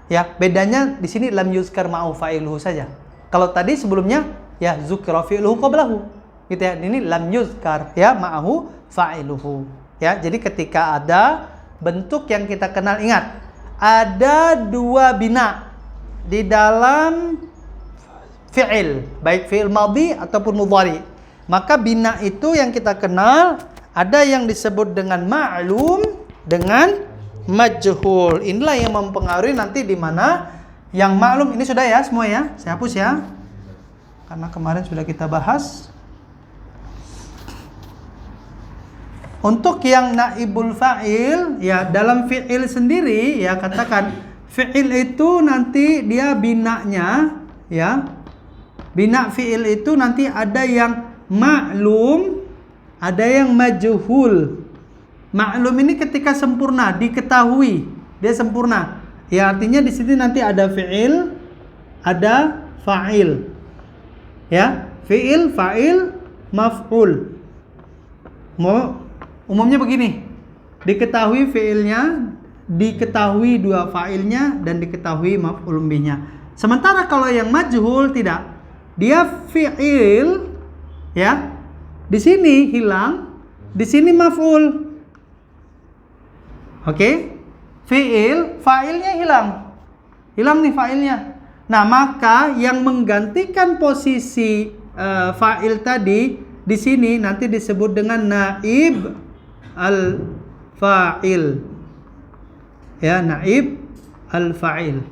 Ya, bedanya di sini lam yuzkar ma'ahu fa'iluhu saja. Kalau tadi sebelumnya ya zukra fi'luhu qablahu. Gitu ya. Ini lam yuzkar ya ma'ahu fa'iluhu. Ya, jadi ketika ada bentuk yang kita kenal, ingat, ada dua bina di dalam fi'il, baik fi'il madhi ataupun mudhari. Maka bina itu yang kita kenal ada yang disebut dengan ma'lum dengan majhul. Inilah yang mempengaruhi nanti di mana yang ma'lum ini sudah ya semua ya. Saya hapus ya. Karena kemarin sudah kita bahas. Untuk yang naibul fa'il ya dalam fi'il sendiri ya katakan fi'il itu nanti dia binanya ya. Bina fi'il itu nanti ada yang ma'lum, ada yang majhul. Ma'lum ini ketika sempurna, diketahui, dia sempurna. Ya artinya di sini nanti ada fi'il, ada fa'il. Ya, fi'il, fa'il, maf'ul. umumnya begini. Diketahui fiilnya, diketahui dua fa'ilnya, dan diketahui maf'ul bihnya. Sementara kalau yang majhul tidak. Dia fi'il, ya. Di sini hilang, di sini maf'ul. Oke? Fi'il, fa'ilnya hilang. Hilang nih fa'ilnya. Nah, maka yang menggantikan posisi fa'il tadi di sini nanti disebut dengan naib al-fa'il. Ya, naib al-fa'il.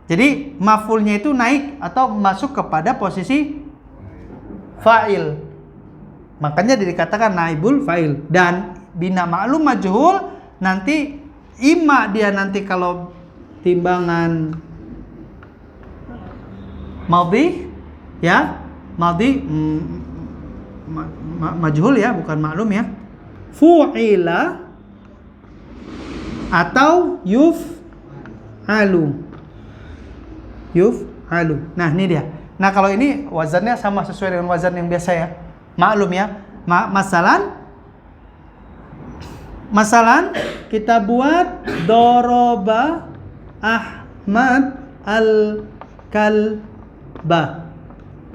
Jadi maf'ulnya itu naik atau masuk kepada posisi fa'il. Makanya dikatakan naibul fa'il. Dan bina ma'lum majhul nanti ima dia nanti kalau timbangan madhi, ya, madhi majhul ya, bukan maklum ya. Fu'ila atau yuf'alu. Yuf'alu. Nah, ini dia. Nah, kalau ini wazannya sama sesuai dengan wazan yang biasa ya. Maklum ya. Masalan kita buat doroba Ahmad al-kalba.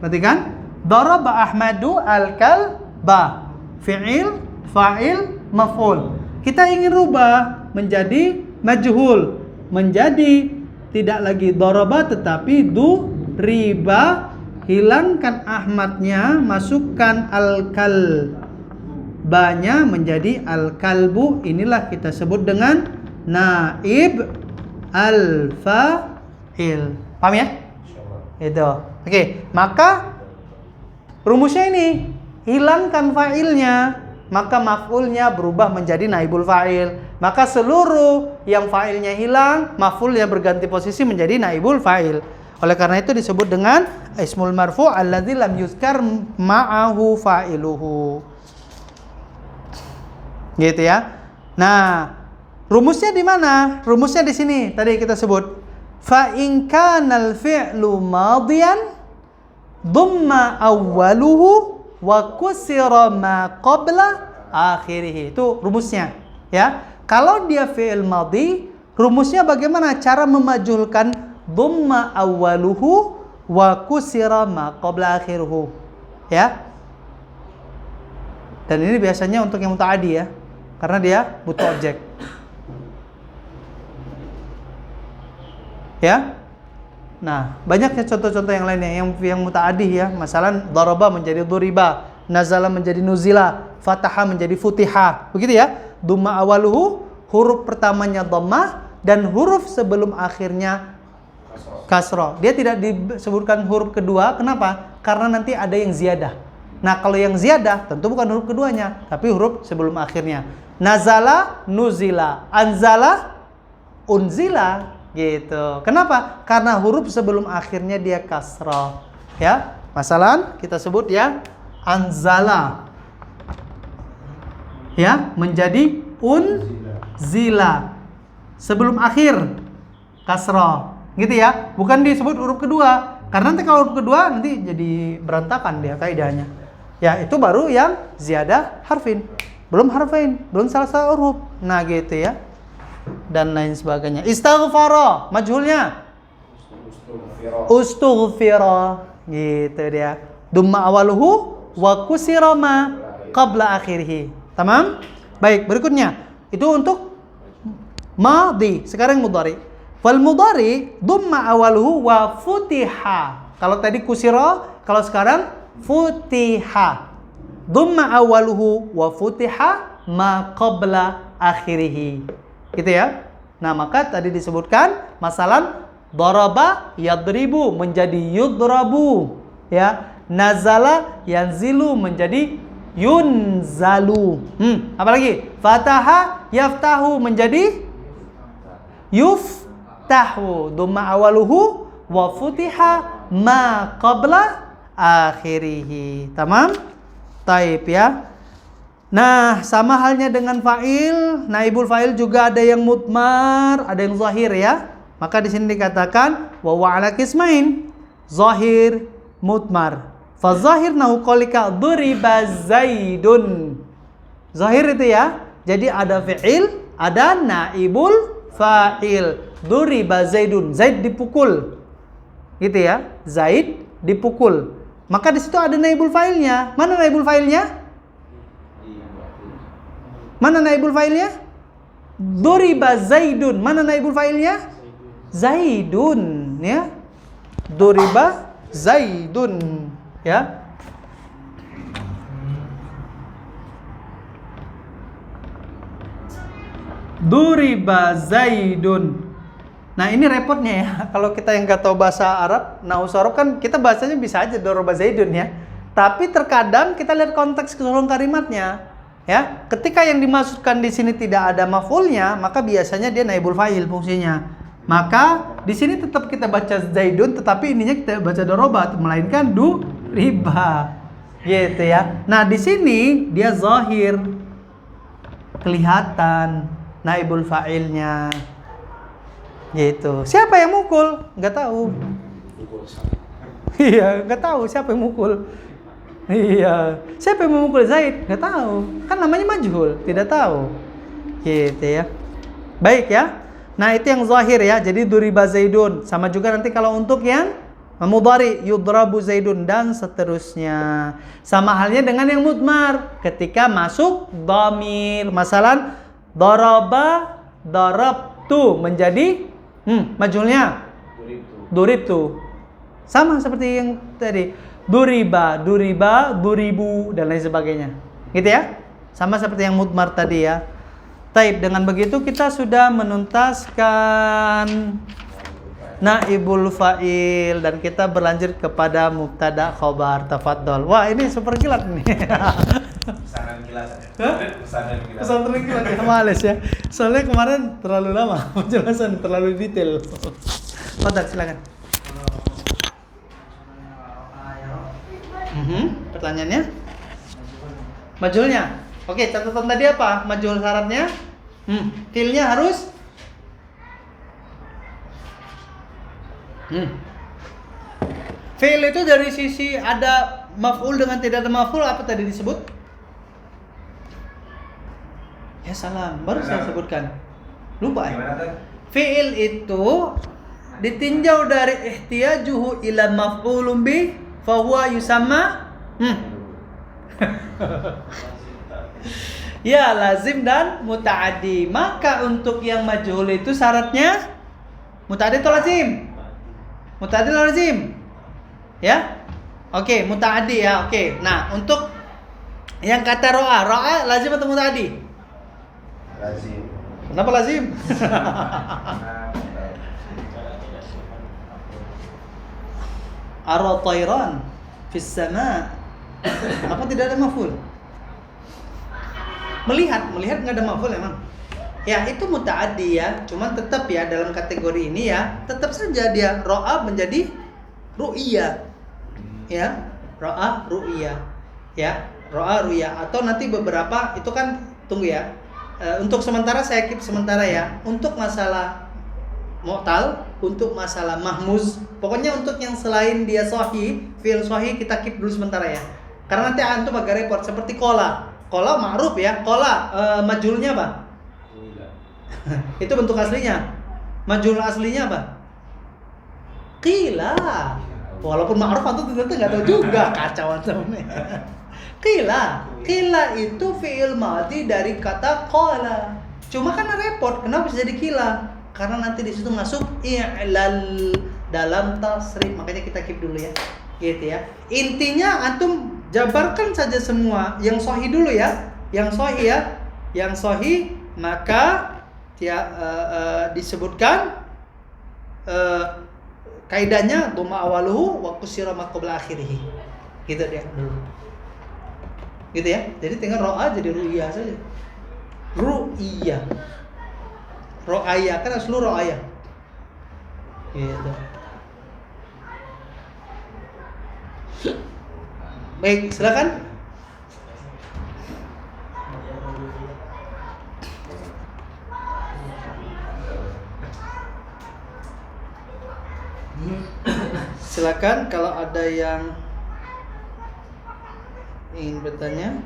Perhatikan, doroba Ahmadu al-kalba. Fi'il, fa'il, maf'ul. Kita ingin rubah menjadi majhul, menjadi tidak lagi doroba tetapi riba. Hilangkan Ahmadnya, masukkan al-kalbanya menjadi al-kalbu. Inilah kita sebut dengan naib al-fa'il. Paham ya? Itu. Oke, maka rumusnya ini, hilangkan fa'ilnya, maka maf'ulnya berubah menjadi naibul fa'il. Maka seluruh yang fa'ilnya hilang, maf'ulnya berganti posisi menjadi naibul fa'il. Oleh karena itu disebut dengan ismul marfu' alladzi lam yuzkar ma'ahu fa'iluhu. Gitu ya. Nah, rumusnya di mana? Rumusnya di sini. Tadi kita sebut fa in kana al-fi'lu madiyan dhamma awwaluhu wa kusira ma qabla akhirih. Itu rumusnya, ya. Kalau dia fi'il madhi, rumusnya bagaimana cara memajulkan dhamma awwaluhu wa kusira ma qabla akhiruhu, ya. Dan ini biasanya untuk yang muta'addi ya, karena dia butuh objek. Ya. Nah, banyaknya contoh-contoh yang lainnya yang muta'addi ya. Masalan daraba menjadi duriba, nazala menjadi nuzila, fataha menjadi futiha. Begitu ya. Dhamma awaluhu, huruf pertamanya dhammah dan huruf sebelum akhirnya kasroh. Dia tidak disebutkan huruf kedua. Kenapa? Karena nanti ada yang ziyadah. Nah, kalau yang ziyadah tentu bukan huruf keduanya, tapi huruf sebelum akhirnya. Nazala, nuzila, anzala, unzila, gitu. Kenapa? Karena huruf sebelum akhirnya dia kasroh. Ya, masalan kita sebut ya anzala, ya menjadi unzila. Sebelum akhir kasroh. Gitu ya, bukan disebut huruf kedua. Karena nanti kalau huruf kedua nanti jadi berantakan dia kaidahnya. Ya, itu baru yang ziyadah harfin. Belum harfain, belum salah satu huruf. Nah, gitu ya. Dan lain sebagainya. Istaghfara, majhulnya ustughfira. Gitu dia. Dhamma awaluhu wa kusira ma qabla akhirih. Tamam? Baik, berikutnya. Itu untuk madhi. Sekarang mudhari. Fal mudhari dhamma awaluhu wa futiha. Kalau tadi kusira, kalau sekarang futiha. Dhamma awaluhu wa futiha ma qabla akhirih. Gitu ya. Nah, maka tadi disebutkan masalan daraba yadribu menjadi yudrabu, ya. Nazala yanzilu menjadi yunzalu. Apalagi? Fataha yaftahu menjadi yuftahu. Dhamma awaluhu wa futiha ma qabla akhirih. Tamam? Taib ya. Nah, sama halnya dengan fa'il, naibul fa'il juga ada yang mudmar, ada yang zahir ya. Maka di sini dikatakan wa ala qismain, zahir, mudmar. Fa zahir nahu qalika duriba zaidun. Zahir itu ya. Jadi ada fi'il, ada naibul fa'il. Duriba Zaidun. Zaid dipukul. Gitu ya. Zaid dipukul. Maka di situ ada naibul fa'ilnya. Mana naibul fa'ilnya? Mana naibul fa'ilnya? Duriba Zaidun. Mana naibul fa'ilnya? Zaidun, ya. Duriba Zaidun, ya. Duriba Zaidun. Nah, ini repotnya ya. Kalau kita yang nggak tahu bahasa Arab, nahwu sorof kan kita bahasanya bisa aja duriba Zaidun ya. Tapi terkadang kita lihat konteks keseluruhan kalimatnya. Ya, ketika yang dimaksudkan di sini tidak ada maf'ulnya, maka biasanya dia naibul fa'il fungsinya. Maka di sini tetap kita baca Zaidun, tetapi ininya kita baca dorobat, melainkan duriba. Gitu ya. Nah, di sini dia zahir. Kelihatan naibul fa'ilnya. Gitu. Siapa yang mukul? Nggak tahu. Iya, nggak tahu siapa yang mukul. Iya. Siapa yang memukul Zaid? Nggak tahu. Kan namanya majhul, tidak tahu. Gitu ya. Baik ya. Nah, itu yang zahir ya. Jadi duriba Zaidun. Sama juga nanti kalau untuk yang mudhari, yudrabu Zaidun dan seterusnya. Sama halnya dengan yang mudmar. Ketika masuk dhamir. Masalan, daraba, darabtu menjadi majhulnya duribtu. Sama seperti yang tadi. Duriba, duriba, duribu dan lain sebagainya. Gitu ya? Sama seperti yang mudmar tadi ya. Taib, dengan begitu kita sudah menuntaskan naibul fa'il dan kita berlanjut kepada mubtada khobar. Tafadhol. Wah, ini super kilat nih. Pesanan kilat. Pesantren kilat ya, males ya. Soalnya kemarin terlalu lama penjelasan, terlalu detail. Fadhal, silakan. Pertanyaannya? Majhulnya. Oke, catatan tadi apa? Majhul syaratnya? Fi'ilnya harus Fi'il itu dari sisi ada maf'ul dengan tidak ada maf'ul, apa tadi disebut? Ya salam, baru saya sebutkan. Lupa ya? Fi'il itu ditinjau dari ihtiyajuhu ila maf'ulun bih fahuwa yusamma ya lazim dan muta'addi. Maka untuk yang majhul itu syaratnya muta'addi atau lazim? Muta'addi atau lazim? Ya? Oke, muta'addi ya. Oke. Nah, untuk yang kata ro'a lazim atau muta'addi? Lazim. Kenapa lazim? Ara tayran fis sama. Apa tidak ada maf'ul? Melihat nggak ada maf'ul emang. Ya, itu muta'addi ya. Cuman tetap ya dalam kategori ini ya, tetap saja dia ro'a menjadi ru'iyah. Ya, ro'a ru'iyah. Ya, ro'a ru'iyah atau nanti beberapa itu kan tunggu ya. Untuk sementara saya keep sementara ya. Untuk masalah mu'tal, untuk masalah mahmuz, pokoknya untuk yang selain dia sahih, fi'il sahih kita keep dulu sementara ya. Karena nanti antum agak repot seperti qala. Qala ma'ruf ya. Qala majhulnya apa? Itu bentuk aslinya. Majhul aslinya apa? Qila. Walaupun ma'ruf antum ternyata enggak tahu juga, kacau antum nih. Qila itu fi'il madhi dari kata qala. Cuma kan repot, kenapa bisa jadi qila? Karena nanti di situ masuk i'lal dalam tasrif, makanya kita keep dulu ya. Gitu ya. Intinya antum jabarkan saja semua yang sahih dulu ya. Yang sahih ya. Yang sahih maka disebutkan kaidahnya dhamma awaluhu wa qusira ma qabla akhirih. Gitu dia dulu. Gitu ya. Jadi tinggal ro'a jadi ru'iyah saja. Ru'iyah. Ro'ayah, kan seluruh ro'ayah. Gitu. Baik, silakan. Silakan kalau ada yang ingin bertanya.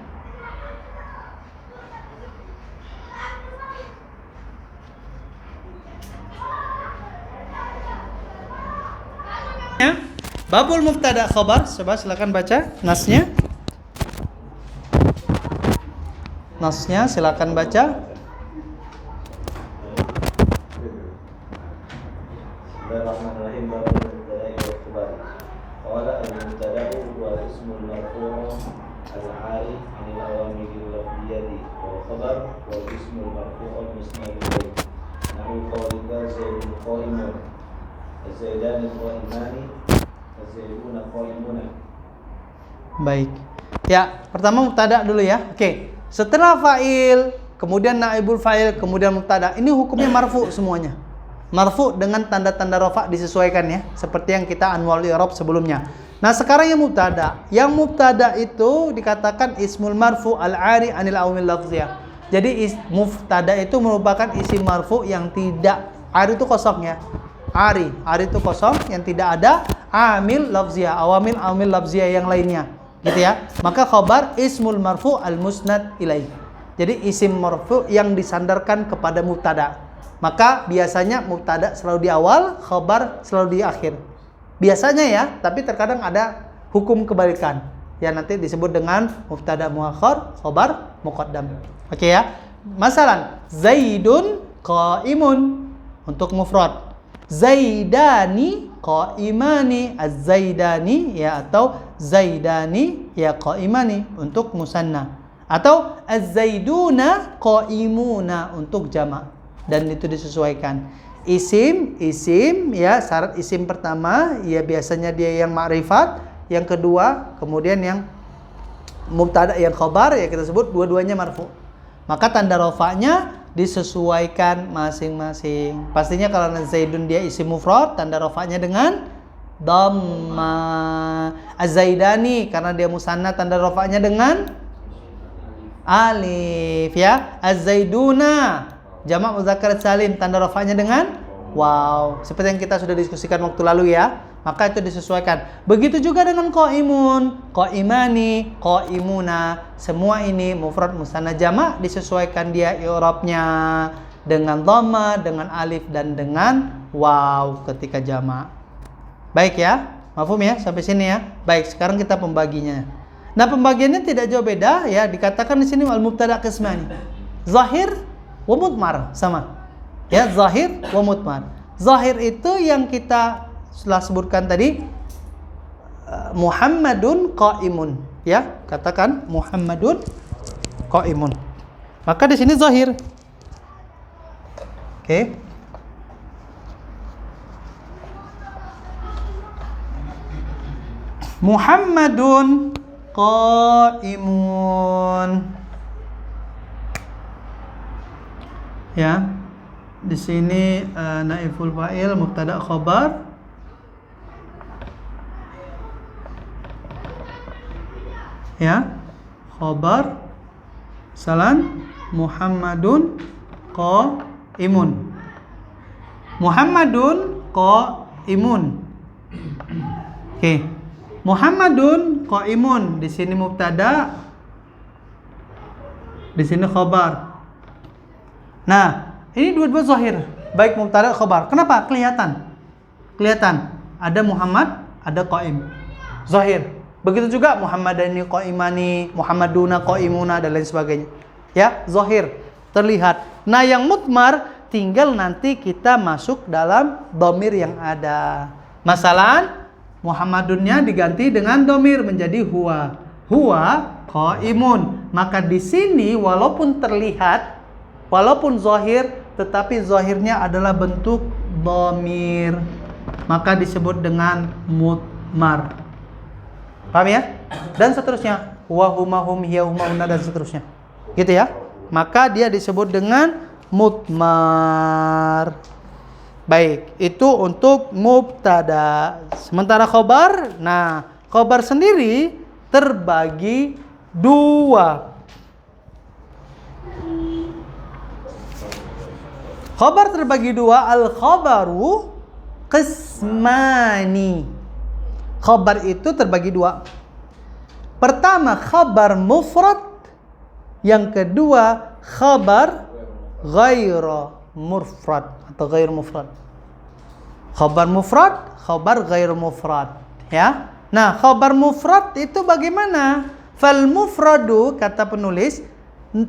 Babul mubtada khabar, coba silakan baca nasnya. Nasnya silakan baca. Bismillahirrahmanirrahim. Babul mubtada wa khabar. Qala al-mubtada huwa ismul marfu' al-'ari 'anil awamil lafziyyati wa khabar wa ismul marfu' al-musnad ilayhi. Nahu qawlika zaidun qa'imun, zaidani qa'imani, zaiduna qa'imuna. Baik. Ya, pertama mubtada dulu ya. Oke. Setelah fa'il, kemudian naibul fa'il, kemudian mubtada. Ini hukumnya marfu semuanya. Marfu dengan tanda-tanda rafa disesuaikan ya, seperti yang kita anwal i'rab sebelumnya. Nah, sekarang yang mubtada. Yang mubtada itu dikatakan ismul marfu al-'ari 'anil awamil lafziyah. Jadi mubtada itu merupakan isim marfu yang tidak, 'ari itu kosong ya. 'Ari itu kosong yang tidak ada amil lafziyah, awamil lafziyah yang lainnya. Gitu ya. Maka khabar ismul marfu al-musnad ilaih. Jadi isim marfu yang disandarkan kepada mubtada. Maka biasanya mubtada selalu di awal, khabar selalu di akhir. Biasanya ya, tapi terkadang ada hukum kebalikan. Ya nanti disebut dengan mubtada muakhar, khabar muqaddam. Oke ya. Masalan, Zaidun qa'imun untuk mufrad. Zaidani qa'imani, az-zaidani ya, atau zaidani ya qa'imani untuk musanna, atau az-zaiduna qa'imuna untuk jamak, dan itu disesuaikan. Isim ya, syarat isim pertama ya biasanya dia yang ma'rifat, yang kedua kemudian yang mubtada yang khabar ya kita sebut dua-duanya marfu. Maka tanda rafa'nya disesuaikan masing-masing. Pastinya kalau Zaidun dia isim mufrad, tanda rafa'nya dengan dhamma. Az-Zaidani karena dia musanna, tanda rafa'nya dengan alif ya. Az-Zaiduna jamak muzakkar salim, tanda rafa'nya dengan waw. Seperti yang kita sudah diskusikan waktu lalu ya. Maka itu disesuaikan. Begitu juga dengan qaimun, qaimani, qaimuna. Semua ini mufrad musanna jamak disesuaikan dia i'rabnya dengan dhamma, dengan alif dan dengan waw ketika jamak. Baik ya? Mafhum ya sampai sini ya? Baik, sekarang kita pembaginya. Nah, pembagiannya tidak jauh beda ya, dikatakan di sini al mubtada qismani. Zahir wa mudmar sama. Ya, zahir wa mudmar. Zahir itu yang kita setelah sebutkan tadi, Muhammadun qaimun ya, katakan Muhammadun qaimun. Maka di sini zahir. Oke. Muhammadun qaimun. Ya. Di sini naiful fa'il, mubtada khabar. Ya, khabar salam Muhammadun qaimun. Muhammadun qaimun. Oke. Muhammadun qaimun di sini mubtada, di sini khabar. Nah, ini dua-dua zahir, baik mubtada khabar. Kenapa? Kelihatan. Ada Muhammad, ada qaim. Zahir. Begitu juga Muhammadani qaimani, Muhammaduna qaimuna dan lain sebagainya. Ya, zahir, terlihat. Nah, yang mudmar tinggal nanti kita masuk dalam dhamir yang ada. Masalan, Muhammadunnya diganti dengan dhamir menjadi huwa. Huwa qaimun. Maka di sini walaupun terlihat, walaupun zahir, tetapi zahirnya adalah bentuk dhamir. Maka disebut dengan mudmar. Paham ya? Dan seterusnya. Huwa huma hum hiya huma hunna dan seterusnya. Gitu ya. Maka dia disebut dengan mudmar. Baik, itu untuk mubtada. Sementara khobar, nah, khobar sendiri terbagi dua. Khobar terbagi dua, al-khobaru qismani. Khobar itu terbagi dua. Pertama, khabar mufrad. Yang kedua, khabar ghairu mufrad atau ghair mufrad. Khabar mufrad, khabar ghair mufrad. Ya. Nah, khabar mufrad itu bagaimana? Fal mufradu, kata penulis,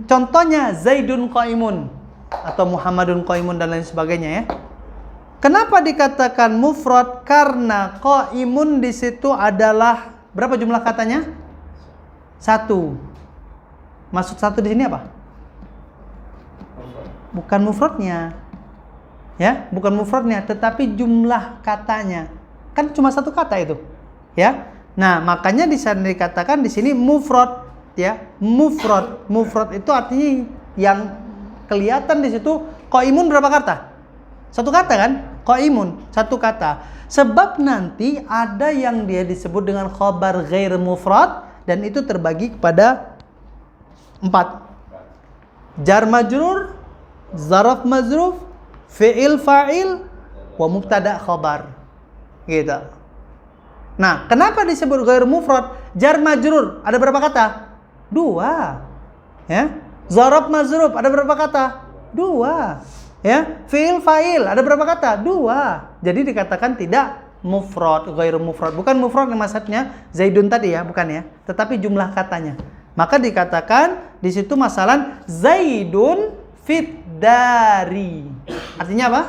contohnya Zaidun qaimun atau Muhammadun qaimun dan lain sebagainya ya. Kenapa dikatakan mufrad? Karena qaimun di situ adalah berapa jumlah katanya? 1. Maksud 1 di sini apa? Bukan mufradnya. Ya, bukan mufradnya, tetapi jumlah katanya. Kan cuma 1 kata itu. Ya. Nah, makanya di sana dikatakan di sini mufrad, ya. Mufrad itu artinya yang kelihatan di situ. Qaimun berapa kata? 1 kata kan? Qaimun 1 kata. Sebab nanti ada yang dia disebut dengan khabar ghair mufrad dan itu terbagi kepada 4. Jar majrur, zaraf mazruf, fi'il fa'il, wa mubtada khabar. Gitu. Nah, kenapa disebut ghair mufrad? Jar majrur ada berapa kata? 2. Ya. Zaraf mazruf ada berapa kata? 2. Ya. Fi'il fa'il ada berapa kata? 2. Jadi dikatakan tidak mufrad, ghair mufrad. Bukan mufrad maksudnya Zaidun tadi ya, bukan ya. Tetapi jumlah katanya. Maka dikatakan di situ masalah Zaidun fit dari. Artinya apa?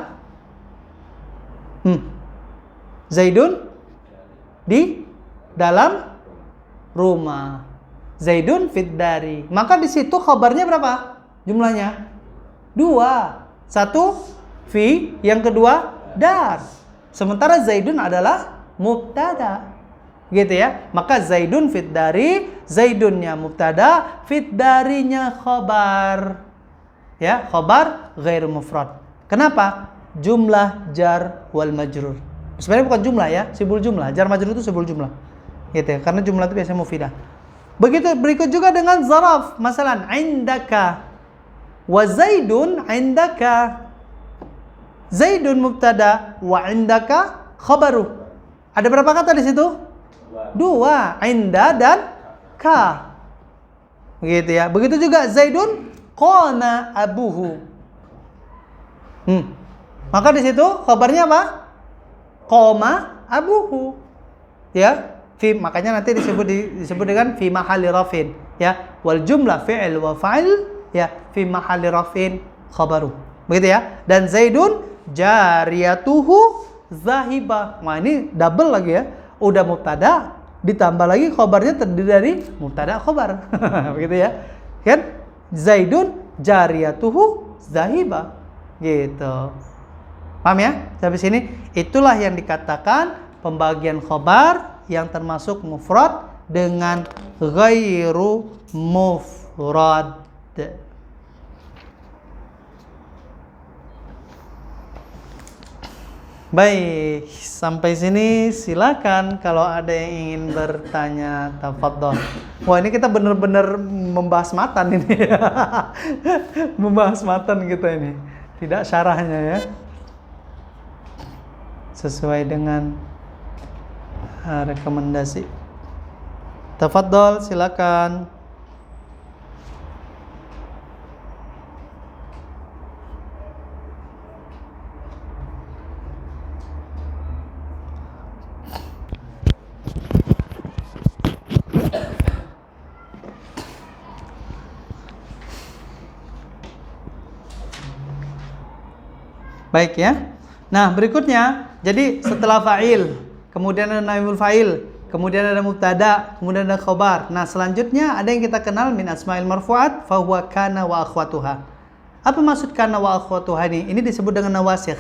Zaidun di dalam rumah. Zaidun fit dari. Maka di situ khabarnya berapa? Jumlahnya 2. 1 fi, yang kedua dar. Sementara Zaidun adalah mubtada. Gitu ya. Maka Zaidun fit dari, Zaidunnya mubtada, fit darinya khabar. Ya, khabar ghair mufrad. Kenapa? Jumlah jar wal majrur. Sebenarnya bukan jumlah ya, sibul jumlah. Jar majrur itu sibul jumlah. Gitu ya, karena jumlah itu biasanya mufidah. Begitu berikut juga dengan zaraf. Masalan, indaka wa Zaidun indaka. Zaidun mubtada wa indaka khabaru. Ada berapa kata di situ? 2. Inda dan ka. Begitu ya. Begitu juga Zaidun qama abuhu. Maka di situ khabarnya apa? Qama abuhu. Ya. Makanya nanti disebut dengan fi mahalli rafin, ya. Wal jumlah fi'il wa fa'il, ya, fi mahalli rafin khabaru. Begitu ya. Dan Zaidun jariyatuhu zahiba. Wah, ini double lagi ya. Udah mubtada ditambah lagi khabarnya terdiri dari mubtada khabar. Begitu ya. Kan? Zaidun jariyatuhu zahiba. Gitu. Paham ya? Sampai sini itulah yang dikatakan pembagian khabar yang termasuk mufrad dengan ghairu mufrad. Baik, sampai sini silakan kalau ada yang ingin bertanya, tafadhol. Wah, ini kita benar-benar membahas matan ini. Membahas matan kita ini. Tidak syarahnya ya. Sesuai dengan rekomendasi. Tafadhol, silakan. Baik ya. Nah, berikutnya, jadi setelah fa'il, kemudian ada naibul fa'il, kemudian ada mubtada, kemudian ada khabar. Nah, selanjutnya ada yang kita kenal min asma'il marfu'at, fa huwa kana wa akhwatuha. Apa maksud kana wa akhwatuha ini? Ini disebut dengan nawasikh.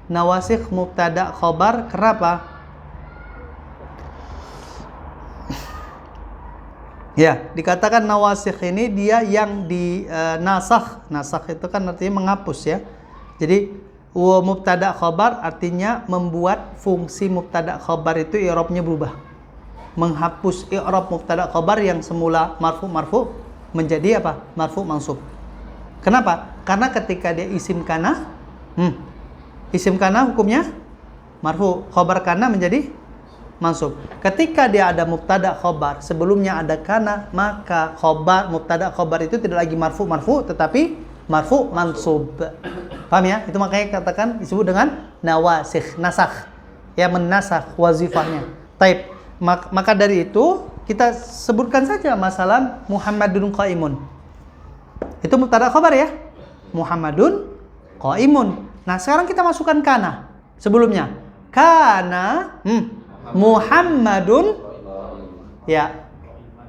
Nawasikh mubtada khabar. Kenapa? Ya, dikatakan nawasikh ini dia yang di nasakh. Nasakh itu kan artinya menghapus ya. Jadi mubtada khabar artinya membuat fungsi mubtada khabar itu i'rabnya berubah. Menghapus i'rab mubtada khabar yang semula marfu menjadi apa? Marfu mansub. Kenapa? Karena ketika dia isim kana, isim kana hukumnya marfu, khabar kana menjadi mansub. Ketika dia ada mubtada khabar, sebelumnya ada kana, maka khabar mubtada khabar itu tidak lagi marfu tetapi marfu mansub. Paham ya? Itu makanya katakan disebut dengan nawasikh, nasakh. Ya, menasakh wazifahnya. Taib. Maka dari itu kita sebutkan saja masalah Muhammadun qaimun. Itu mubtada khabar ya. Muhammadun qaimun. Nah, sekarang kita masukkan kana sebelumnya. Kana Muhammadun ya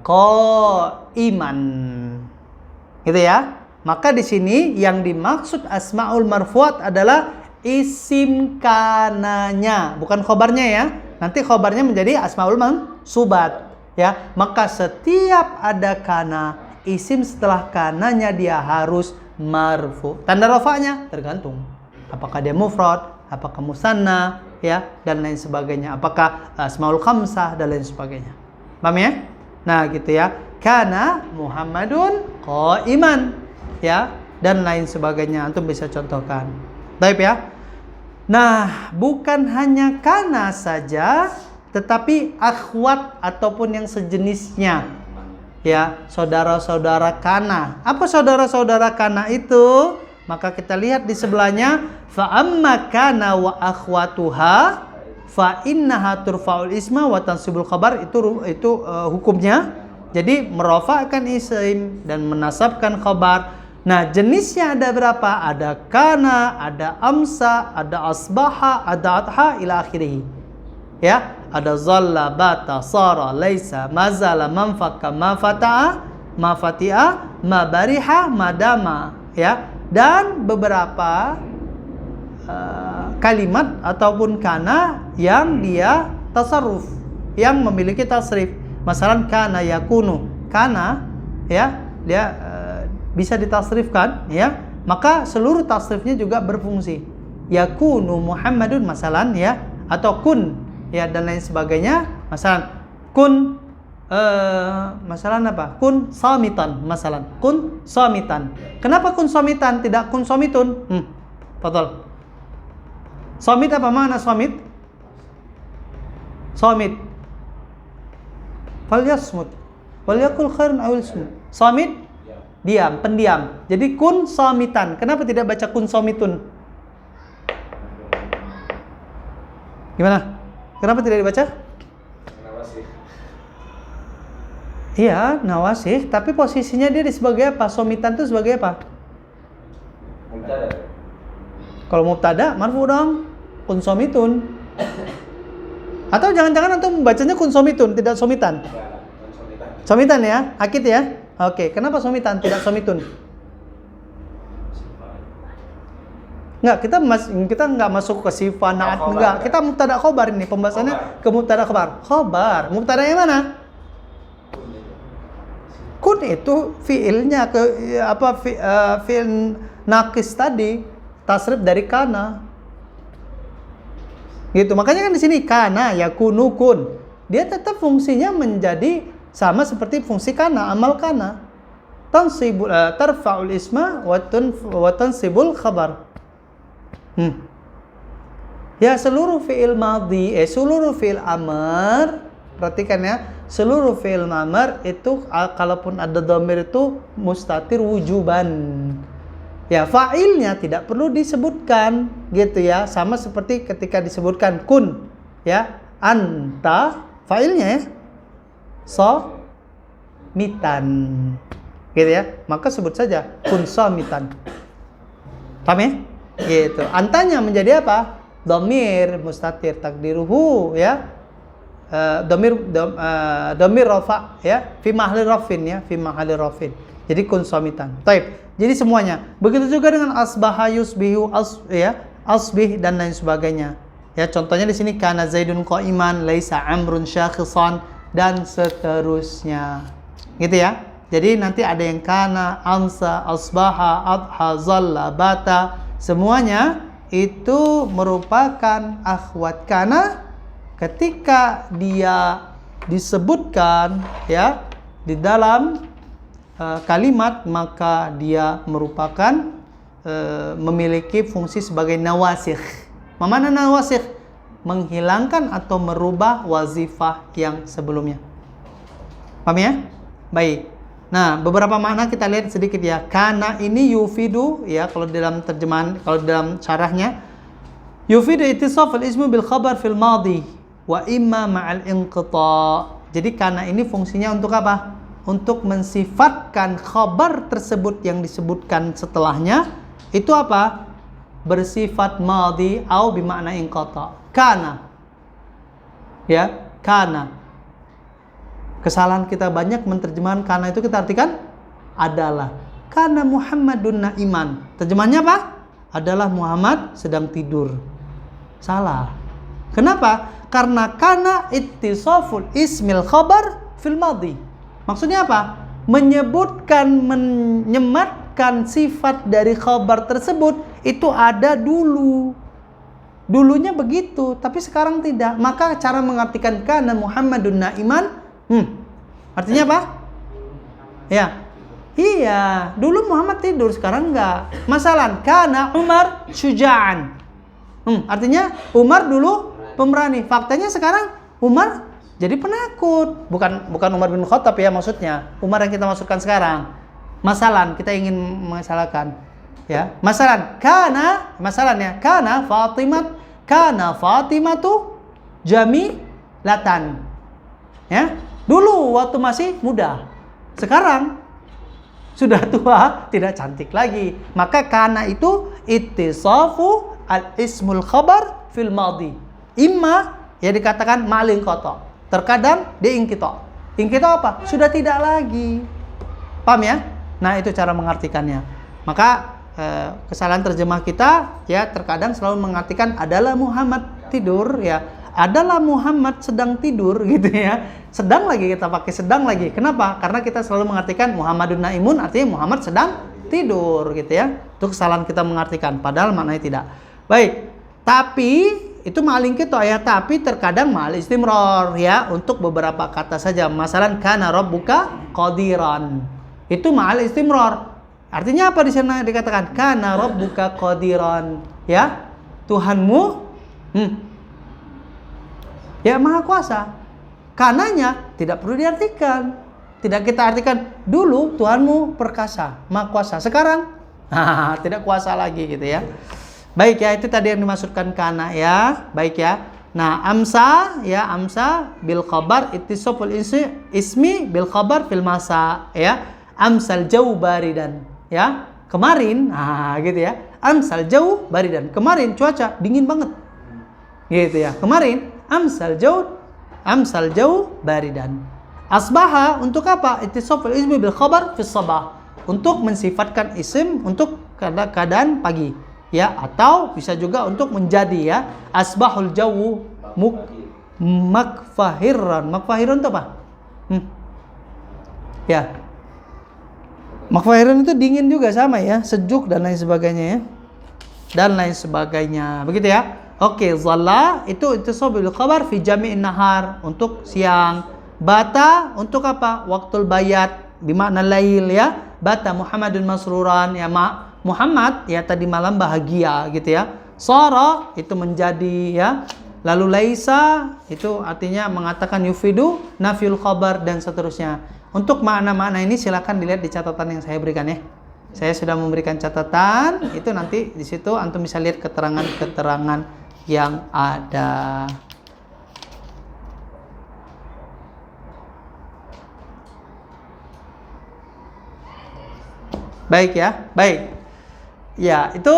qaiman. Gitu ya. Maka di sini yang dimaksud asmaul marfuat adalah isim kananya, bukan khobarnya ya. Nanti khobarnya menjadi asmaul mansubat ya. Maka setiap ada kana, isim setelah kananya dia harus marfu. Tanda rafa'nya tergantung apakah dia mufrad, apakah musanna ya, dan lain sebagainya. Apakah asmaul khamsah dan lain sebagainya. Paham ya? Nah, gitu ya. Kana Muhammadun qaiman ya, dan lain sebagainya. Antum bisa contohkan. Baik ya. Nah, bukan hanya kana saja, tetapi akhwat ataupun yang sejenisnya. Ya, saudara-saudara kana. Apa saudara-saudara kana itu? Maka kita lihat di sebelahnya, fa amma kana wa akhwatuha fa innaha turfa'ul isma wa tansibul khabar. Itu hukumnya. Jadi merofakkan isim dan menasabkan khabar. Nah, jenisnya ada berapa? Ada kana, ada amsa, ada asbaha, ada adha ila akhirih. Ya, ada zalla, bata, sara, laisa, mazala, manfaka, mafata'a, mafati'a, mabariha, madama, ya. Dan beberapa kalimat ataupun kana yang dia tasarruf, yang memiliki tasrif. Masalan kana yakunu, kana ya, dia bisa ditasrifkan ya, maka seluruh tasrifnya juga berfungsi. Yakunu Muhammadun masalan ya, atau kun ya, dan lain sebagainya. Masalan kun masalan apa? Kun samitan masalan. Kun samitan. Kenapa kun samitan tidak kun samitun? Fadhal. Samit apa makna samit? Samit. Falyasmut walyakul khairan aw yasmut. Samit diam, pendiam. Jadi kun samitan. Kenapa tidak baca kun samitun? Gimana? Kenapa tidak dibaca? Nawasih. Iya, nawasih, tapi posisinya dia sebagai apa? Somitan itu sebagai apa? Mubtada. Kalau mubtada, marfu dong. Kun somitun. Atau jangan-jangan antum membacanya kun somitun, tidak somitan? Somitan ya, akid ya. Oke, kenapa somitan tidak somitun? Enggak, kita enggak masuk ke sifat naat, enggak. Kita mubtada khobar ini, pembahasannya ke mubtada khobar. Khobar, mubtada yang mana? Kun itu fiilnya ke apa fiil naqis tadi, tasrif dari kana. Gitu. Makanya kan di sini kana yakunu kun. Dia tetap fungsinya menjadi sama seperti fungsi kana, amal kana. Tansibul tarfa'ul isma wa tansibul khabar. Ya, seluruh fi'il madhi, seluruh fi'il amr, perhatikan ya, seluruh fi'il amr itu kalaupun ada dhamir itu mustatir wujuban. Ya, fa'ilnya tidak perlu disebutkan, gitu ya. Sama seperti ketika disebutkan kun, ya, anta, fa'ilnya ya, somitan, gitu ya. Maka sebut saja kun somitan. Paham ya? Gitu. Antanya menjadi apa? Dhamir mustatir takdiruhu ya. Dhamir rafa ya, fi mahli rafin ya, fi mahli rafin. Jadi kun somitan. Taib. Jadi semuanya. Begitu juga dengan asbaha yusbihu asbih dan lain sebagainya. Ya, contohnya di sini kana zaidun qaiman, laisa amrun syakhisan dan seterusnya. Gitu ya. Jadi nanti ada yang kana, amsa, asbaha, adha, zalla, bata, semuanya itu merupakan akhwat kana ketika dia disebutkan ya di dalam kalimat, maka dia merupakan memiliki fungsi sebagai nawasikh. Mana nawasikh? Menghilangkan atau merubah wazifah yang sebelumnya. Paham ya? Baik. Nah, beberapa makna kita lihat sedikit ya. Kana ini yufidu ya, kalau dalam terjemahan, kalau dalam syarahnya yufidu ittisaf al-ismu bil khabar fil madhi. wa imma ma'al inqita. Jadi kana ini fungsinya untuk apa? Untuk mensifatkan khabar tersebut yang disebutkan setelahnya itu apa? Bersifat madhi atau bimakna inqata. Kana. Ya, kana. Kesalahan kita banyak menerjemahkan kana itu kita artikan adalah. Kana Muhammadun na'iman. Terjemahannya apa? Adalah Muhammad sedang tidur. Salah. Kenapa? Karena kana ittisaful ismil khabar fil madhi. Maksudnya apa? Menyebutkan, menyematkan sifat dari khabar tersebut itu ada dulu. Dulunya begitu, tapi sekarang tidak. Maka cara mengartikan kana Muhammadun na'iman, artinya apa? Ya. Iya, dulu Muhammad tidur, sekarang enggak. Masalah kana Umar syuja'an. Artinya Umar dulu pemberani. Faktanya sekarang Umar jadi penakut. Bukan Umar bin Khattab ya maksudnya. Umar yang kita maksudkan sekarang. Masalah kita ingin mengesalakan. Ya, masalah masalahnya kana Fatimatu jamilatan. Ya, dulu waktu masih muda. Sekarang sudah tua, tidak cantik lagi. Maka kana itu ittisafu al-ismul khabar fil madhi. Imma ya dikatakan ma'al inqita. Terkadang dia inqita. Inqita apa? Sudah tidak lagi. Paham ya? Nah, itu cara mengartikannya. Maka kesalahan terjemah kita ya terkadang selalu mengartikan adalah Muhammad tidur ya. Adalah Muhammad sedang tidur gitu ya. Sedang lagi kita pakai sedang lagi. Kenapa? Karena kita selalu mengartikan Muhammadun naimun artinya Muhammad sedang tidur gitu ya. Itu kesalahan kita mengartikan padahal maknanya tidak. Baik. Tapi itu ma'al inqita ya, tapi terkadang ma'al istimrar ya untuk beberapa kata saja. Masalan kana rabbuka qadiran. Itu ma'al istimrar. Artinya apa di sana dikatakan kana rabbuka qadiran ya? Tuhanmu ya maha kuasa. Kananya tidak perlu diartikan. Tidak kita artikan dulu Tuhanmu perkasa, maha kuasa. Sekarang tidak kuasa lagi gitu ya. Baik ya, itu tadi yang dimaksudkan kana ya. Baik ya. Nah, amsa bil khabar ittisaful ismi bil khabar fil masa ya. Amsal jauh baridan ya. Kemarin gitu ya. Amsal jauh baridan. Kemarin cuaca dingin banget. Gitu ya. Kemarin amsal jauh baridan. Asbaha untuk apa? Ittisaful ismi bil khabar fis sabah. Untuk mensifatkan isim untuk keadaan pagi. Ya, atau bisa juga untuk menjadi ya. Asbahul jawu makfahiran. Makfahiran itu apa? Ya. Makfahiran itu dingin juga sama ya, sejuk dan lain sebagainya ya. Dan lain sebagainya. Begitu ya. Oke, zalla itu ittisabil khabar fi jami'in nahar untuk siang. Bata untuk apa? Waktul bayat bimakna lail ya. Bata Muhammadun masruran ya Muhammad ya tadi malam bahagia gitu ya. Sara itu menjadi ya. Lalu laisa itu artinya mengatakan yufidu nafyul khabar dan seterusnya. Untuk makna-makna ini silakan dilihat di catatan yang saya berikan ya. Saya sudah memberikan catatan, itu nanti di situ antum bisa lihat keterangan-keterangan yang ada. Baik ya, baik. Ya, itu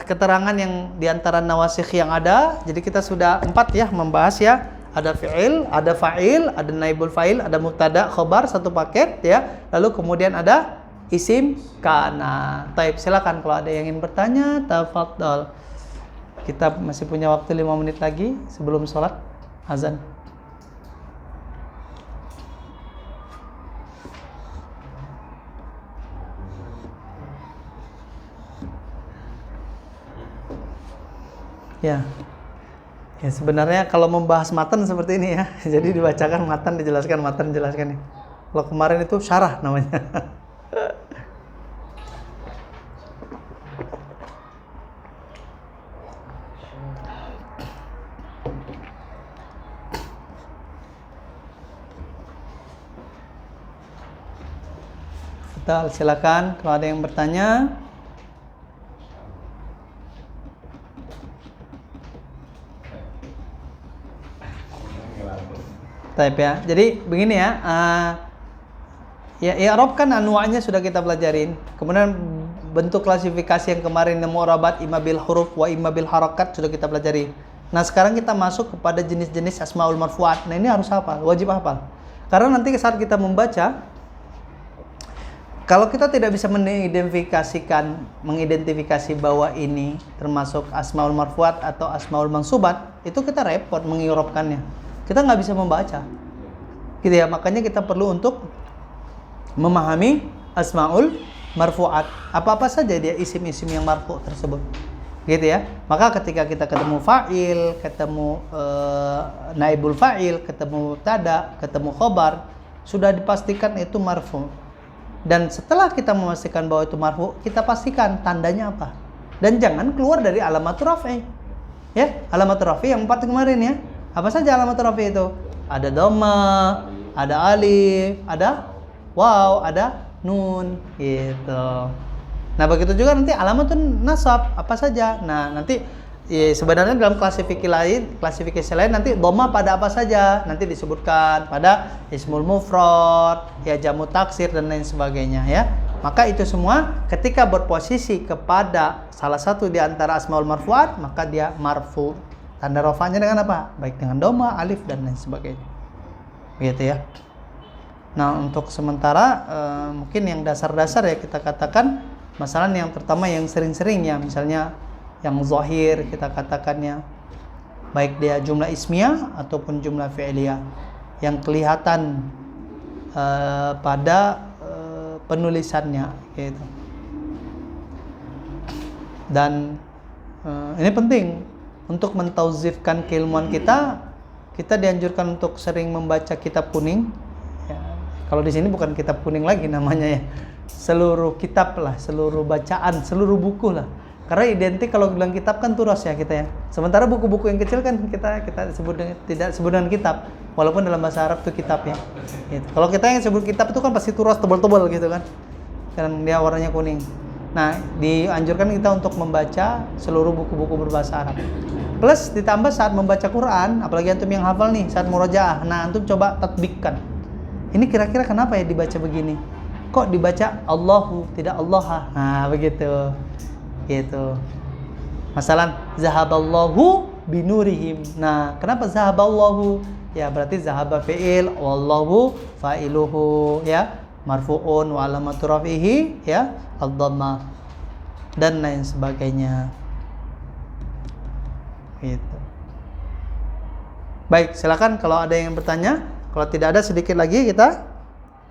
keterangan yang diantara nawasikh yang ada. Jadi kita sudah 4 ya membahas ya. Ada fi'il, ada fa'il, ada naibul fa'il, ada mubtada, khobar, satu paket ya. Lalu kemudian ada isim kana. Taib, silakan kalau ada yang ingin bertanya, tafadhol. Kita masih punya waktu 5 menit lagi sebelum sholat azan. Ya. Ya sebenarnya kalau membahas matan seperti ini ya. Jadi dibacakan matan, dijelaskan matan, dijelaskan nih. Kalau kemarin itu syarah namanya. Betul, silakan kalau ada yang bertanya. Taib ya. Jadi begini ya. Ya i'rab kan anwa'nya sudah kita pelajarin. Kemudian bentuk klasifikasi yang kemarin mu'rabat imma bil huruf wa imma bil harakat sudah kita pelajari. Nah, sekarang kita masuk kepada jenis-jenis asmaul marfu'at. Nah, ini harus hafal, wajib hafal. Karena nanti saat kita membaca, kalau kita tidak bisa mengidentifikasi bahwa ini termasuk asmaul marfu'at atau asmaul mansubat, itu kita repot mengirobkannya. Kita nggak bisa membaca. Gitu ya, makanya kita perlu untuk memahami asmaul marfu'at. Apa-apa saja dia isim-isim yang marfu' tersebut. Gitu ya. Maka ketika kita ketemu fa'il, ketemu naibul fa'il, ketemu mubtada, ketemu khobar, sudah dipastikan itu marfu'. Dan setelah kita memastikan bahwa itu marfu', kita pastikan tandanya apa. Dan jangan keluar dari alamatul raf'i. Ya, alamatul raf'i yang 4 kemarin ya. Apa saja alamatul raf'i itu? Ada dhamma, ada alif, ada waw, ada nun gitu. Nah, begitu juga nanti alamatun nasab apa saja. Nah, nanti sebenarnya dalam klasifikasi lain nanti dhamma pada apa saja nanti disebutkan pada ismul mufrad, ya jamu taksir dan lain sebagainya ya. Maka itu semua ketika berposisi kepada salah satu di antara asmaul marfu'at, maka dia marfu. Tanda rafa'nya dengan apa? Baik dengan dhamma, alif dan lain sebagainya. Begitu ya. Nah, untuk sementara mungkin yang dasar-dasar ya kita katakan, masalah yang pertama yang sering-sering ya, misalnya yang zahir kita katakannya, baik dia jumlah ismiyah ataupun jumlah fi'liyah, yang kelihatan pada penulisannya gitu. Dan ini penting untuk mentauzifkan keilmuan kita dianjurkan untuk sering membaca kitab kuning. Kalau di sini bukan kitab kuning lagi namanya ya, seluruh kitab lah, seluruh bacaan, seluruh buku lah. Karena identik kalau bilang kitab kan turas ya kita ya. Sementara buku-buku yang kecil kan kita sebut tidak sebut dengan kitab, walaupun dalam bahasa Arab itu kitab ya. Gitu. Kalau kita yang sebut kitab itu kan pasti turas tebal-tebal gitu kan, dan dia warnanya kuning. Nah, dianjurkan kita untuk membaca seluruh buku-buku berbahasa Arab. Plus ditambah saat membaca Quran, apalagi antum yang hafal nih, saat murojaah, nah antum coba tatbikkan. Ini kira-kira kenapa ya dibaca begini? Kok dibaca Allahu tidak Allah? Nah, begitu. Gitu. Masalan zahaballahu binurihim. Nah, kenapa zahaballahu? Ya berarti zahaba fi'il, wallahu fa'iluhu ya, marfu'un wa alamatu rafihi ya, ad-dhammah dan lain sebagainya. Gitu. Baik, silakan kalau ada yang bertanya. Kalau tidak ada, sedikit lagi kita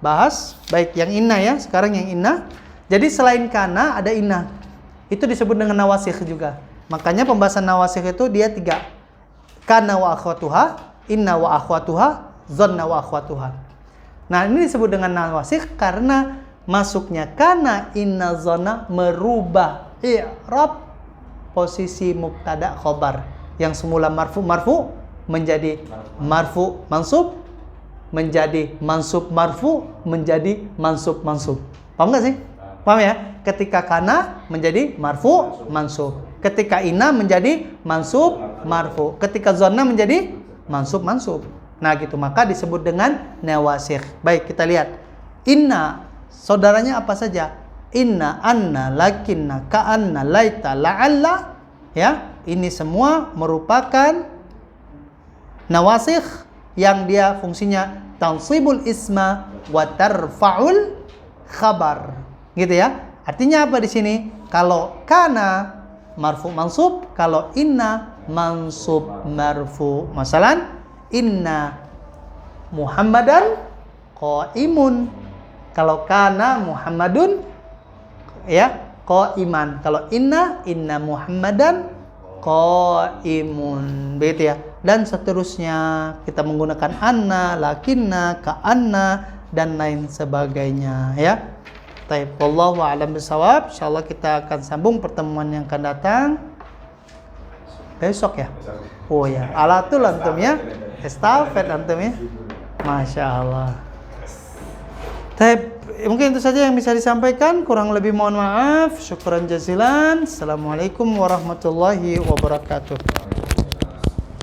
bahas. Baik, yang inna ya. Sekarang yang inna. Jadi selain kana ada inna. Itu disebut dengan nawasikh juga. Makanya pembahasan nawasikh itu dia 3. Kana wa akhwatuha, inna wa akhwatuha, dhanna wa akhwatuha. Nah, ini disebut dengan nawasikh karena masuknya kana, inna, dhanna merubah i'rab posisi mubtada khobar yang semula marfu menjadi marfu mansub, menjadi mansub marfu, menjadi mansub mansub. Paham nggak sih? Paham ya? Ketika kana menjadi marfu mansub, ketika inna menjadi mansub marfu, ketika dhanna menjadi mansub mansub. Nah gitu, maka disebut dengan nawasikh. Baik, kita lihat inna, saudaranya apa saja? Inna, anna, lakinna, ka'anna, laita, la'alla. Ya, ini semua merupakan nawasikh yang dia fungsinya tansibul isma wa tarfa'ul khabar. Gitu ya. Artinya apa di sini? Kalau kana marfu mansub, kalau inna mansub marfu. Masalan, inna Muhammadan qaimun. Kalau kana Muhammadun ya qaiman. Kalau inna Muhammadan qaimun. Begitu ya. Dan seterusnya kita menggunakan anna, lakinna, ka'anna dan lain sebagainya ya. Baik, wallahu a'lam bishawab. Insyaallah kita akan sambung pertemuan yang akan datang besok ya. Oh ya, alatul antum ya. Estafet antum ya. Masya Allah. Baik, mungkin itu saja yang bisa disampaikan. Kurang lebih mohon maaf. Syukran jazilan. Assalamualaikum warahmatullahi wabarakatuh.